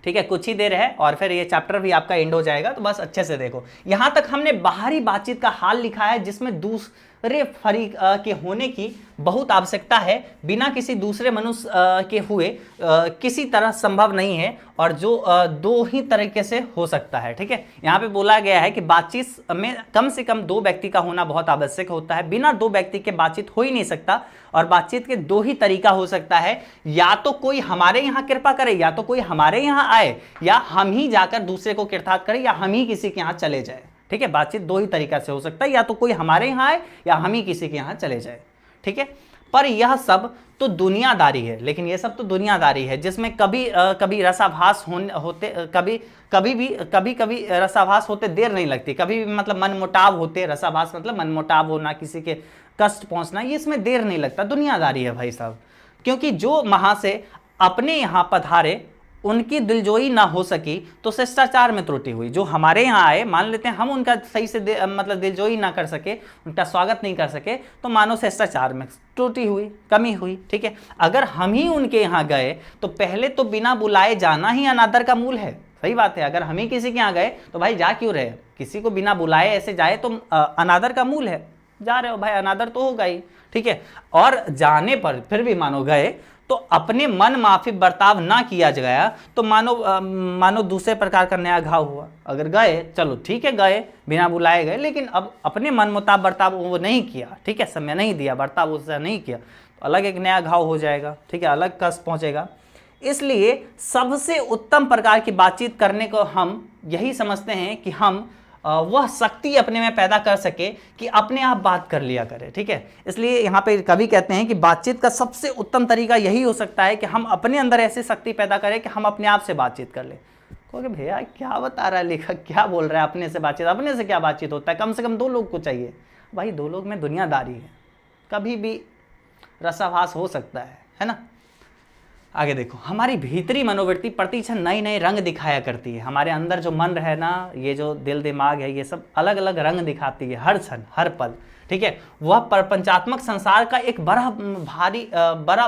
ठीक है, कुछ ही देर है और फिर ये चैप्टर भी आपका एंड हो जाएगा, तो बस अच्छे से देखो। यहां तक हमने बाहरी बातचीत का हाल लिखा है जिसमें दूसरे फरीक के होने की बहुत आवश्यकता है, बिना किसी दूसरे मनुष्य के हुए किसी तरह संभव नहीं है, और जो दो ही तरीके से हो सकता है। ठीक है, यहाँ पे बोला गया है कि बातचीत में कम से कम 2 व्यक्ति का होना बहुत आवश्यक होता है, बिना 2 व्यक्ति के बातचीत हो ही नहीं सकता, और बातचीत के 2 ही तरीका हो सकता है, या तो कोई हमारे यहाँ कृपा करे, या तो कोई हमारे यहाँ आए, या हम ही जाकर दूसरे को कृतार्थ करें, या हम ही किसी के यहाँ चले जाए। ठीक है, बातचीत 2 ही तरीका से हो सकता है, या तो कोई हमारे यहाँ आए या हम ही किसी के यहाँ चले जाए। ठीक है, पर यह सब तो दुनियादारी है, लेकिन यह सब तो दुनियादारी है जिसमें कभी रसाभास होते, कभी रसाभास होते देर नहीं लगती, कभी भी मतलब मनमुटाव होते, रसाभास मतलब मनमुटाव होना, किसी के कष्ट पहुंचना, ये इसमें देर नहीं लगता, दुनियादारी है भाई साहब। क्योंकि जो वहां से अपने यहाँ पधारे उनकी दिलजोई ना हो सकी तो शिष्टाचार में त्रुटि हुई। जो हमारे यहाँ आए, मान लेते हैं हम उनका सही से मतलब दिलजोई ना कर सके, उनका स्वागत नहीं कर सके, तो मानो शिष्टाचार में त्रुटि हुई, कमी हुई। ठीक है, अगर हम ही उनके यहाँ गए तो पहले तो बिना बुलाए जाना ही अनादर का मूल है। सही बात है, अगर हम ही किसी के यहाँ गए तो भाई जा क्यों रहे, किसी को बिना बुलाए ऐसे जाए तो अनादर का मूल है, जा रहे हो भाई, अनादर तो होगा ही। ठीक है, और जाने पर फिर भी मानो गए तो अपने मन माफी बर्ताव ना किया गया तो मानो दूसरे प्रकार का नया घाव हुआ। अगर गए, चलो ठीक है, गए बिना बुलाए गए, लेकिन अब अपने मन मुताबिक बर्ताव वो नहीं किया, ठीक है, समय नहीं दिया, बर्ताव उससे नहीं किया, तो अलग एक नया घाव हो जाएगा। ठीक है, अलग कष्ट पहुंचेगा। इसलिए सबसे उत्तम प्रकार की बातचीत करने को हम यही समझते हैं कि हम वह शक्ति अपने में पैदा कर सके कि अपने आप बात कर लिया करे। ठीक है, इसलिए यहाँ पे कवि कहते हैं कि बातचीत का सबसे उत्तम तरीका यही हो सकता है कि हम अपने अंदर ऐसी शक्ति पैदा करें कि हम अपने आप से बातचीत कर ले। कहोगे भैया क्या बता रहा है लेखक, क्या बोल रहा है, अपने से बातचीत, अपने से क्या बातचीत होता है, कम से कम 2 लोग को चाहिए। भाई 2 लोग में दुनियादारी है, कभी भी रसाभास हो सकता है ना। आगे देखो, हमारी भीतरी मनोवृत्ति प्रतिक्षण नए नए रंग दिखाया करती है। हमारे अंदर जो मन है ना, ये जो दिल दिमाग है, ये सब अलग अलग रंग दिखाती है हर क्षण हर पल। ठीक है, वह प्रपंचात्मक संसार का एक बड़ा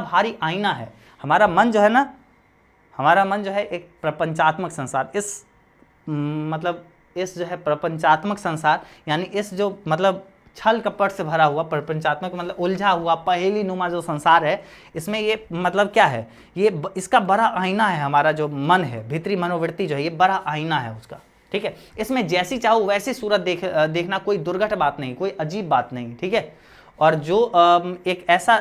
भारी आईना है। हमारा मन जो है ना, हमारा मन जो है एक प्रपंचात्मक संसार, इस जो है प्रपंचात्मक संसार, यानी इस जो मतलब छल कपट से भरा हुआ प्रपंचात्मक मतलब उलझा हुआ पहेली नुमा जो संसार है, इसमें ये मतलब क्या है, ये इसका बड़ा आईना है। हमारा जो मन है, भीतरी मनोवृत्ति जो है, ये बड़ा आईना है उसका। ठीक है। इसमें जैसी चाहो वैसी सूरत देखना, कोई दुर्घट बात नहीं, कोई अजीब बात नहीं, ठीक है। और जो एक ऐसा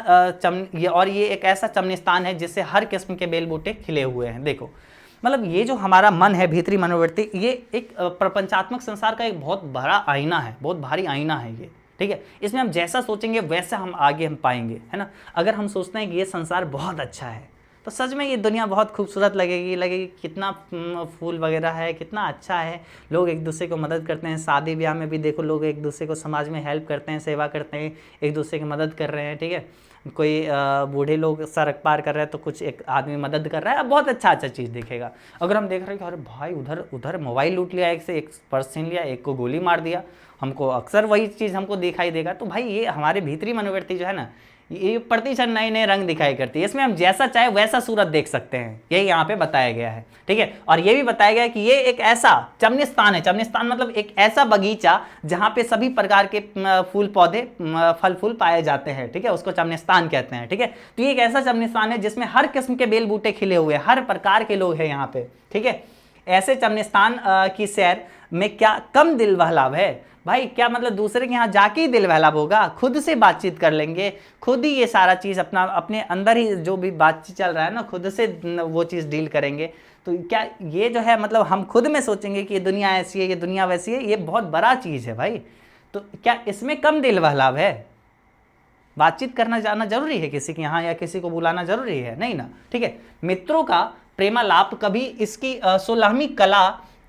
ये एक ऐसा चमनिस्तान है जिससे हर किस्म के बेल बूटे खिले हुए हैं। देखो मतलब ये जो हमारा मन है, भीतरी मनोवृत्ति, ये एक प्रपंचात्मक संसार का एक बहुत बड़ा आईना है, बहुत भारी आईना है ये, ठीक है। इसमें हम जैसा सोचेंगे वैसा हम आगे हम पाएंगे, है ना। अगर हम सोचते हैं कि ये संसार बहुत अच्छा है तो सच में ये दुनिया बहुत खूबसूरत लगेगी कितना फूल वगैरह है, कितना अच्छा है, लोग एक दूसरे को मदद करते हैं। शादी ब्याह में भी देखो लोग एक दूसरे को समाज में हेल्प करते हैं, सेवा करते हैं, एक दूसरे की मदद कर रहे हैं, ठीक है। कोई बूढ़े लोग सड़क पार कर रहे हैं तो कुछ एक आदमी मदद कर रहा है, बहुत अच्छा चीज़ दिखेगा। अगर हम देख रहे हैं कि अरे भाई उधर मोबाइल लूट लिया, एक पर्स छीन लिया, एक को गोली मार दिया, हमको अक्सर वही चीज़ हमको दिखाई देगा। तो भाई ये हमारे भीतरी मनोवृत्ति जो है ना, ये प्रतिक्षण नए नए रंग दिखाई करती है। इसमें हम जैसा चाहे वैसा सूरत देख सकते हैं, यही यहाँ पे बताया गया है, ठीक है। और ये भी बताया गया है कि ये एक ऐसा चमनिस्तान है, चमनिस्तान मतलब एक ऐसा बगीचा जहाँ पे सभी प्रकार के फूल पौधे फल फूल पाए जाते हैं, ठीक है, उसको चमनिस्तान कहते हैं, ठीक है। तो ये एक ऐसा चमनिस्तान है जिसमें हर किस्म के बेल बूटे खिले हुए हैं, हर प्रकार के लोग हैं यहाँ पे, ठीक है। ऐसे चमनिस्तान की सैर में क्या कम दिल बहलाव है भाई, क्या मतलब दूसरे के यहाँ जाके ही दिल बहलाव होगा, खुद से बातचीत कर लेंगे, खुद ही ये सारा चीज़ अपने अंदर ही जो भी बातचीत चल रहा है ना, खुद से वो चीज़ डील करेंगे। तो क्या ये जो है मतलब हम खुद में सोचेंगे कि ये दुनिया ऐसी है, ये दुनिया वैसी है, ये बहुत बड़ा चीज़ है भाई। तो क्या इसमें कम दिल बहलाव है? बातचीत करना जाना जरूरी है किसी के यहाँ, या किसी को बुलाना जरूरी है? नहीं ना, ठीक है। मित्रों का प्रेमालाप कभी इसकी 16वीं कला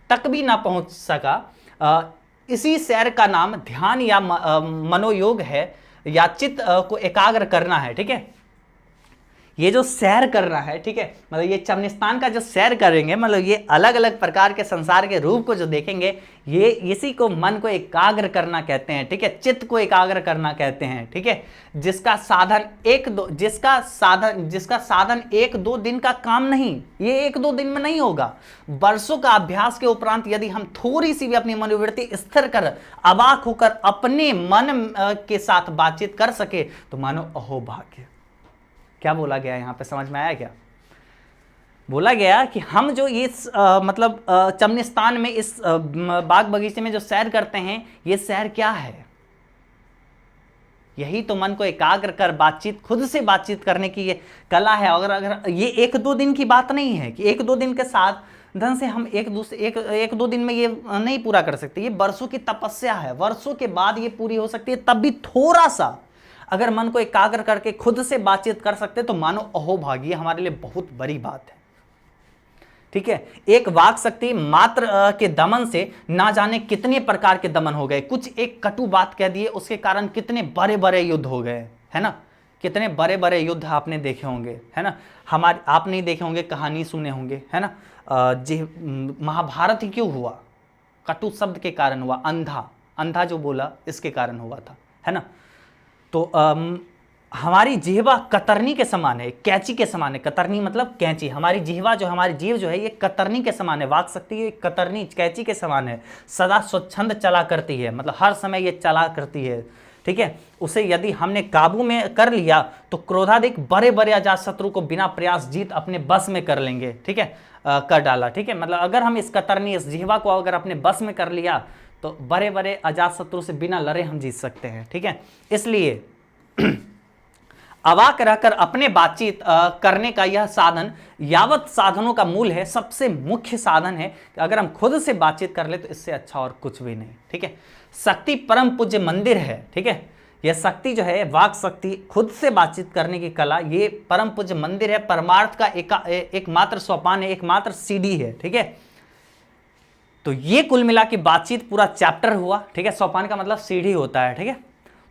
तक भी ना पहुंच सका। इसी सैर का नाम ध्यान या मनोयोग है, या चित्त को एकाग्र करना है, ठीक है। ये जो सैर कर रहा है, ठीक है, मतलब ये चमनिस्तान का जो सैर करेंगे, मतलब ये अलग अलग प्रकार के संसार के रूप को जो देखेंगे, ये इसी को मन को एकाग्र करना कहते हैं, ठीक है, चित्त को एकाग्र करना कहते हैं, ठीक है। जिसका साधन एक दो दिन का काम नहीं, ये एक दो दिन में नहीं होगा। वर्षों का अभ्यास के उपरांत यदि हम थोड़ी सी भी अपनी मनोवृत्ति स्थिर कर अवाक होकर अपने मन के साथ बातचीत कर सके तो मानो अहोभाग्य। क्या बोला गया यहाँ पे, समझ में आया क्या? बोला गया कि हम जो इस चमनिस्तान में इस बाग बगीचे में जो सैर करते हैं, ये सैर क्या है? यही तो मन को एकाग्र कर बातचीत, खुद से बातचीत करने की ये कला है। अगर ये एक दो दिन की बात नहीं है कि एक दो दिन के साथ धन से हम एक दो दिन में ये नहीं पूरा कर सकते। ये वर्षों की तपस्या है, वर्षों के बाद ये पूरी हो सकती है। तब भी थोड़ा सा अगर मन को एकाग्र करके खुद से बातचीत कर सकते तो मानो अहोभाग्य, हमारे लिए बहुत बड़ी बात है, ठीक है। एक वाक शक्ति मात्र के दमन से ना जाने कितने प्रकार के दमन हो गए। कुछ एक कटु बात कह दिए, उसके कारण कितने बड़े बड़े युद्ध हो गए, है ना। कितने बड़े बड़े युद्ध आपने देखे होंगे, है ना। आप नहीं देखे होंगे, कहानी सुने होंगे, है ना। महाभारत ही क्यों हुआ? कटु शब्द के कारण हुआ। अंधा जो बोला इसके कारण हुआ था, है ना। तो हमारी जिह्वा कतरनी के समान है, कैंची के समान है। कतरनी मतलब कैंची। हमारी जिह्वा जो, हमारी जीव जो है, ये कतरनी के समान है। वाक शक्ति ये कतरनी कैंची के समान है, सदा स्वच्छंद चला करती है, मतलब हर समय ये चला करती है, ठीक है। उसे यदि हमने काबू में कर लिया तो क्रोधाधिक बड़े बड़े अजात शत्रु को बिना प्रयास जीत अपने बस में कर लेंगे, ठीक है, कर डाला, ठीक है। मतलब अगर हम इस कतरनी, इस जिह्वा को अगर अपने बस में कर लिया तो बड़े बड़े अजात शत्रु से बिना लड़े हम जीत सकते हैं, ठीक है। इसलिए अवाक रहकर अपने बातचीत करने का यह साधन यावत साधनों का मूल है, सबसे मुख्य साधन है कि अगर हम खुद से बातचीत कर ले तो इससे अच्छा और कुछ भी नहीं, ठीक है। शक्ति परम पूज्य मंदिर है, ठीक है। यह शक्ति जो है, वाक शक्ति, खुद से बातचीत करने की कला, ये परम पूज्य मंदिर है, परमार्थ का एकमात्र सोपान है, एकमात्र सीढ़ी है, ठीक है। तो ये कुल मिला के बातचीत पूरा चैप्टर हुआ, ठीक है। सोपान का मतलब सीढ़ी होता है, ठीक है।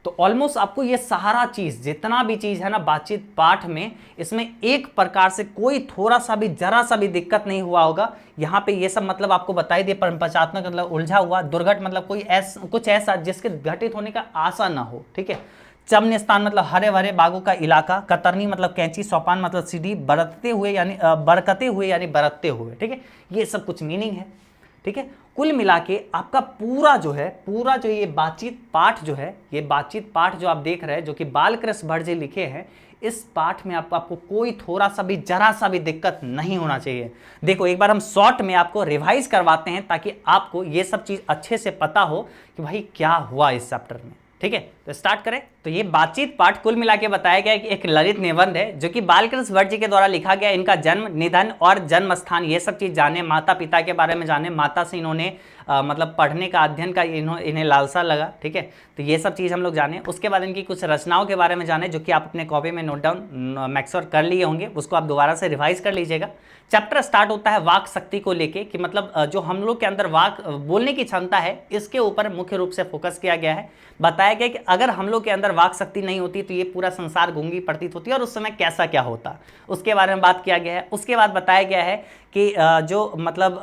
तो ऑलमोस्ट आपको ये सारा चीज, जितना भी चीज है ना बातचीत पाठ में, इसमें एक प्रकार से कोई थोड़ा सा भी, जरा सा भी दिक्कत नहीं हुआ होगा। यहाँ पे ये सब मतलब आपको बताई दिए। परंपरात्मक मतलब उलझा हुआ, दुर्घट मतलब कुछ ऐसा जिसके घटित होने का आशा ना हो, ठीक है। चमनिस्तान मतलब हरे भरे बागों का इलाका, कतरनी मतलब कैंची, सोपान मतलब सीढ़ी, बरतते हुए यानी बरतते हुए, ठीक है। ये सब कुछ मीनिंग है, ठीक है। कुल मिला के आपका पूरा जो ये बातचीत पाठ जो है, ये बातचीत पाठ जो आप देख रहे हैं, जो कि बालकृष्ण भट जी लिखे हैं, इस पाठ में आपको कोई थोड़ा सा भी जरा सा भी दिक्कत नहीं होना चाहिए। देखो एक बार हम शॉर्ट में आपको रिवाइज करवाते हैं ताकि आपको ये सब चीज़ अच्छे से पता हो कि भाई क्या हुआ इस चैप्टर में। ठीक है, तो स्टार्ट करें। तो ये बातचीत पाठ कुल मिला के बताया गया है कि एक ललित निबंध है जो कि बालकृष्ण भट्ट जी के द्वारा लिखा गया। इनका जन्म, निधन और जन्म स्थान ये सब चीज़ जाने, माता पिता के बारे में जाने, माता से इन्होंने मतलब पढ़ने का, अध्ययन का इन्हें लालसा लगा। ठीक है, तो ये सब चीज़ हम लोग जाने। उसके बाद इनकी कुछ रचनाओं के बारे में जाने जो कि आप अपने कॉपी में नोट डाउन मैक्श्योर कर लिए होंगे, उसको आप दोबारा से रिवाइज कर लीजिएगा। चैप्टर स्टार्ट होता है वाक शक्ति को लेके कि मतलब जो हम लोग के अंदर वाक बोलने की क्षमता है इसके ऊपर मुख्य रूप से फोकस किया गया है। बताया गया कि अगर हम लोग के अंदर वाक शक्ति नहीं होती तो ये पूरा संसार गूंगी प्रतीत होती है और उस समय कैसा क्या होता, उसके बारे में बात किया गया है। उसके बाद बताया गया है कि जो मतलब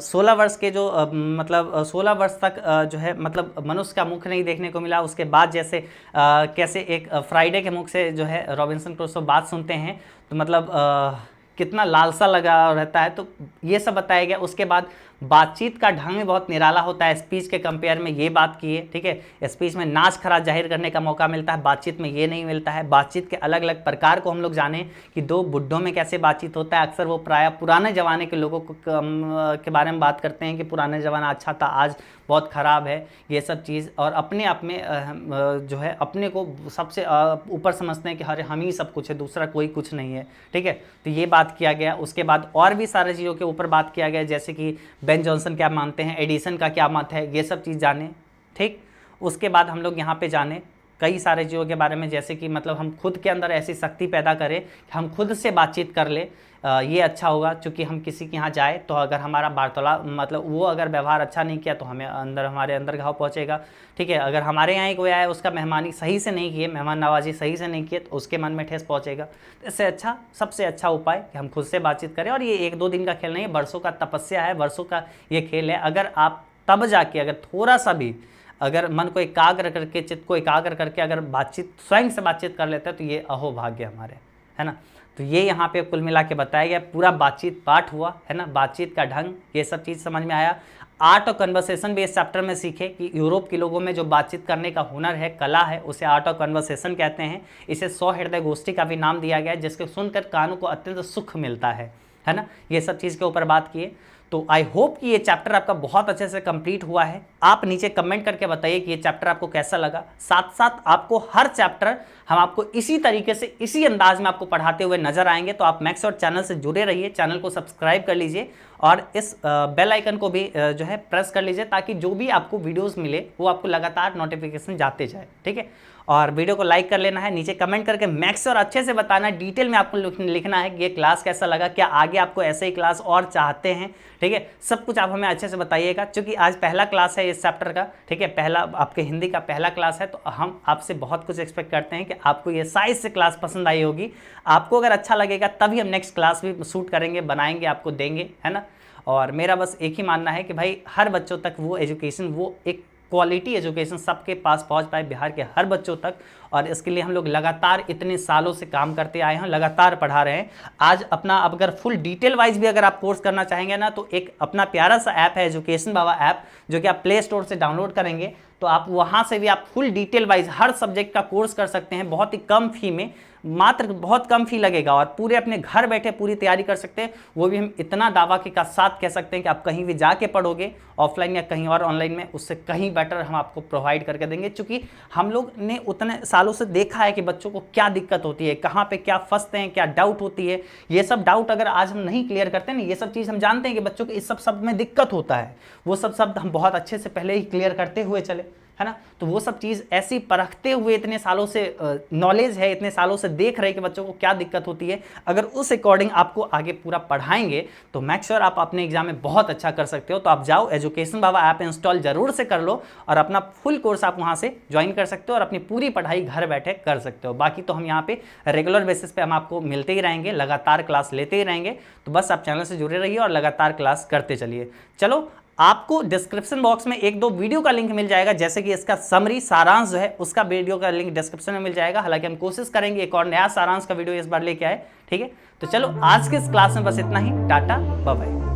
16 वर्ष के जो मतलब 16 वर्ष तक जो है मतलब मनुष्य का मुख नहीं देखने को मिला। उसके बाद जैसे कैसे एक फ्राइडे के मुख से जो है रॉबिन्सन क्रूसो बात सुनते हैं तो मतलब कितना लालसा लगा रहता है, तो ये सब बताया गया। उसके बाद बातचीत का ढंग भी बहुत निराला होता है स्पीच के कंपेयर में, ये बात की है। ठीक है, स्पीच में नाच खराज जाहिर करने का मौका मिलता है, बातचीत में ये नहीं मिलता है। बातचीत के अलग अलग प्रकार को हम लोग जाने कि दो बुड्ढों में कैसे बातचीत होता है। अक्सर वो प्राय पुराने ज़माने के लोगों को के बारे में बात करते हैं कि पुराने ज़माना अच्छा था, आज बहुत ख़राब है, ये सब चीज़। और अपने आप में जो है अपने को सबसे ऊपर समझते हैं कि अरे हम ही सब कुछ है, दूसरा कोई कुछ नहीं है। ठीक है, तो ये बात किया गया। उसके बाद और भी सारे चीज़ों के ऊपर बात किया गया जैसे कि बेन जॉनसन क्या मानते हैं, एडिसन का क्या मत है, ये सब चीज़ जाने। ठीक, उसके बाद हम लोग यहाँ पे जाने कई सारे चीज़ों के बारे में जैसे कि मतलब हम खुद के अंदर ऐसी शक्ति पैदा करें कि हम खुद से बातचीत कर ले। ये अच्छा होगा क्योंकि हम किसी के यहाँ जाए तो अगर हमारा वार्तालाप मतलब वो अगर व्यवहार अच्छा नहीं किया तो हमारे अंदर घाव पहुँचेगा। ठीक है, अगर हमारे यहाँ कोई आया उसका मेहमानी सही से नहीं किए, मेहमान नवाजी सही से नहीं किए तो उसके मन में ठेस पहुँचेगा। इससे अच्छा, सबसे अच्छा उपाय कि हम खुद से बातचीत करें। और ये 1-2 दिन का खेल नहीं है, वर्षों का तपस्या है, वर्षों का ये खेल है। अगर आप तब जाके अगर थोड़ा सा भी अगर मन को एकाग्र करके, चित्त को एकाग्र करके अगर बातचीत स्वयं से बातचीत कर लेते हैं तो ये अहोभाग्य हमारे, है ना। तो ये यहाँ पे कुल मिला के बताया गया, पूरा बातचीत पाठ हुआ, है ना। बातचीत का ढंग ये सब चीज़ समझ में आया। आर्ट ऑफ कन्वर्सेशन भी इस चैप्टर में सीखे कि यूरोप के लोगों में जो बातचीत करने का हुनर है, कला है, उसे आर्ट ऑफ कन्वर्सेशन कहते हैं। इसे 100 हृदय गोष्ठी का भी नाम दिया गया है जिसको सुनकर कानों को अत्यंत सुख मिलता है ना। ये सब चीज़ के ऊपर बात किए। तो आई होप कि ये चैप्टर आपका बहुत अच्छे से कंप्लीट हुआ है। आप नीचे कमेंट करके बताइए कि ये चैप्टर आपको कैसा लगा। साथ साथ आपको हर चैप्टर हम आपको इसी तरीके से, इसी अंदाज में आपको पढ़ाते हुए नजर आएंगे। तो आप मैक्स और चैनल से जुड़े रहिए, चैनल को सब्सक्राइब कर लीजिए और इस बेल आइकन को भी जो है प्रेस कर लीजिए ताकि जो भी आपको वीडियोस मिले वो आपको लगातार नोटिफिकेशन जाते जाए। ठीक है, और वीडियो को लाइक कर लेना है, नीचे कमेंट करके मैक्स और अच्छे से बताना, डिटेल में आपको लिखना है कि ये क्लास कैसा लगा, क्या आगे आपको ऐसे ही क्लास और चाहते हैं। ठीक है, सब कुछ आप हमें अच्छे से बताइएगा क्योंकि आज पहला क्लास है इस चैप्टर का। ठीक है, पहला आपके हिंदी का पहला क्लास है तो हम आपसे बहुत कुछ एक्सपेक्ट करते हैं कि आपको ये साइज से क्लास पसंद आई होगी। आपको अगर अच्छा लगेगा तभी हम नेक्स्ट क्लास भी शूट करेंगे, बनाएंगे, आपको देंगे, है ना। और मेरा बस एक ही मानना है कि भाई हर बच्चों तक वो एजुकेशन, वो एक क्वालिटी एजुकेशन सबके पास पहुंच पाए, बिहार के हर बच्चों तक। और इसके लिए हम लोग लगातार इतने सालों से काम करते आए हैं, लगातार पढ़ा रहे हैं। आज अपना अब अगर फुल डिटेल वाइज भी अगर आप कोर्स करना चाहेंगे ना तो एक अपना प्यारा सा ऐप है एजुकेशन बाबा ऐप, जो कि आप प्ले स्टोर से डाउनलोड करेंगे तो आप वहाँ से भी आप फुल डिटेल वाइज हर सब्जेक्ट का कोर्स कर सकते हैं बहुत ही कम फी में, मात्र बहुत कम फी लगेगा और पूरे अपने घर बैठे पूरी तैयारी कर सकते हैं। वो भी हम इतना दावा के साथ कह सकते हैं कि आप कहीं भी जाके पढ़ोगे ऑफलाइन या कहीं और ऑनलाइन में, उससे कहीं बेटर हम आपको प्रोवाइड करके देंगे। क्योंकि हम लोग ने उतने सालों से देखा है कि बच्चों को क्या दिक्कत होती है, कहाँ पे क्या फंसते हैं, क्या डाउट होती है। ये सब डाउट अगर आज हम नहीं क्लियर करते ना, ये सब चीज़ हम जानते हैं कि बच्चों को इस सब शब्द में दिक्कत होता है, वो सब शब्द हम बहुत अच्छे से पहले ही क्लियर करते हुए चले, है ना। तो वो सब चीज़ ऐसी परखते हुए इतने सालों से नॉलेज है, इतने सालों से देख रहे कि बच्चों को क्या दिक्कत होती है, अगर उस अकॉर्डिंग आपको आगे पूरा पढ़ाएंगे तो मेक श्योर आप अपने एग्जाम में बहुत अच्छा कर सकते हो। तो आप जाओ एजुकेशन बाबा ऐप इंस्टॉल जरूर से कर लो और अपना फुल कोर्स आप वहाँ से ज्वाइन कर सकते हो और अपनी पूरी पढ़ाई घर बैठे कर सकते हो। बाकी तो हम यहाँ पे रेगुलर बेसिस पे हम आपको मिलते ही रहेंगे, लगातार क्लास लेते ही रहेंगे। तो बस आप चैनल से जुड़े रहिए और लगातार क्लास करते चलिए। चलो, आपको डिस्क्रिप्शन बॉक्स में 1-2 वीडियो का लिंक मिल जाएगा, जैसे कि इसका समरी सारांश जो है उसका वीडियो का लिंक डिस्क्रिप्शन में मिल जाएगा। हालांकि हम कोशिश करेंगे एक और नया सारांश का वीडियो इस बार लेके आए। ठीक है, तो चलो आज के इस क्लास में बस इतना ही। Tata, bye bye.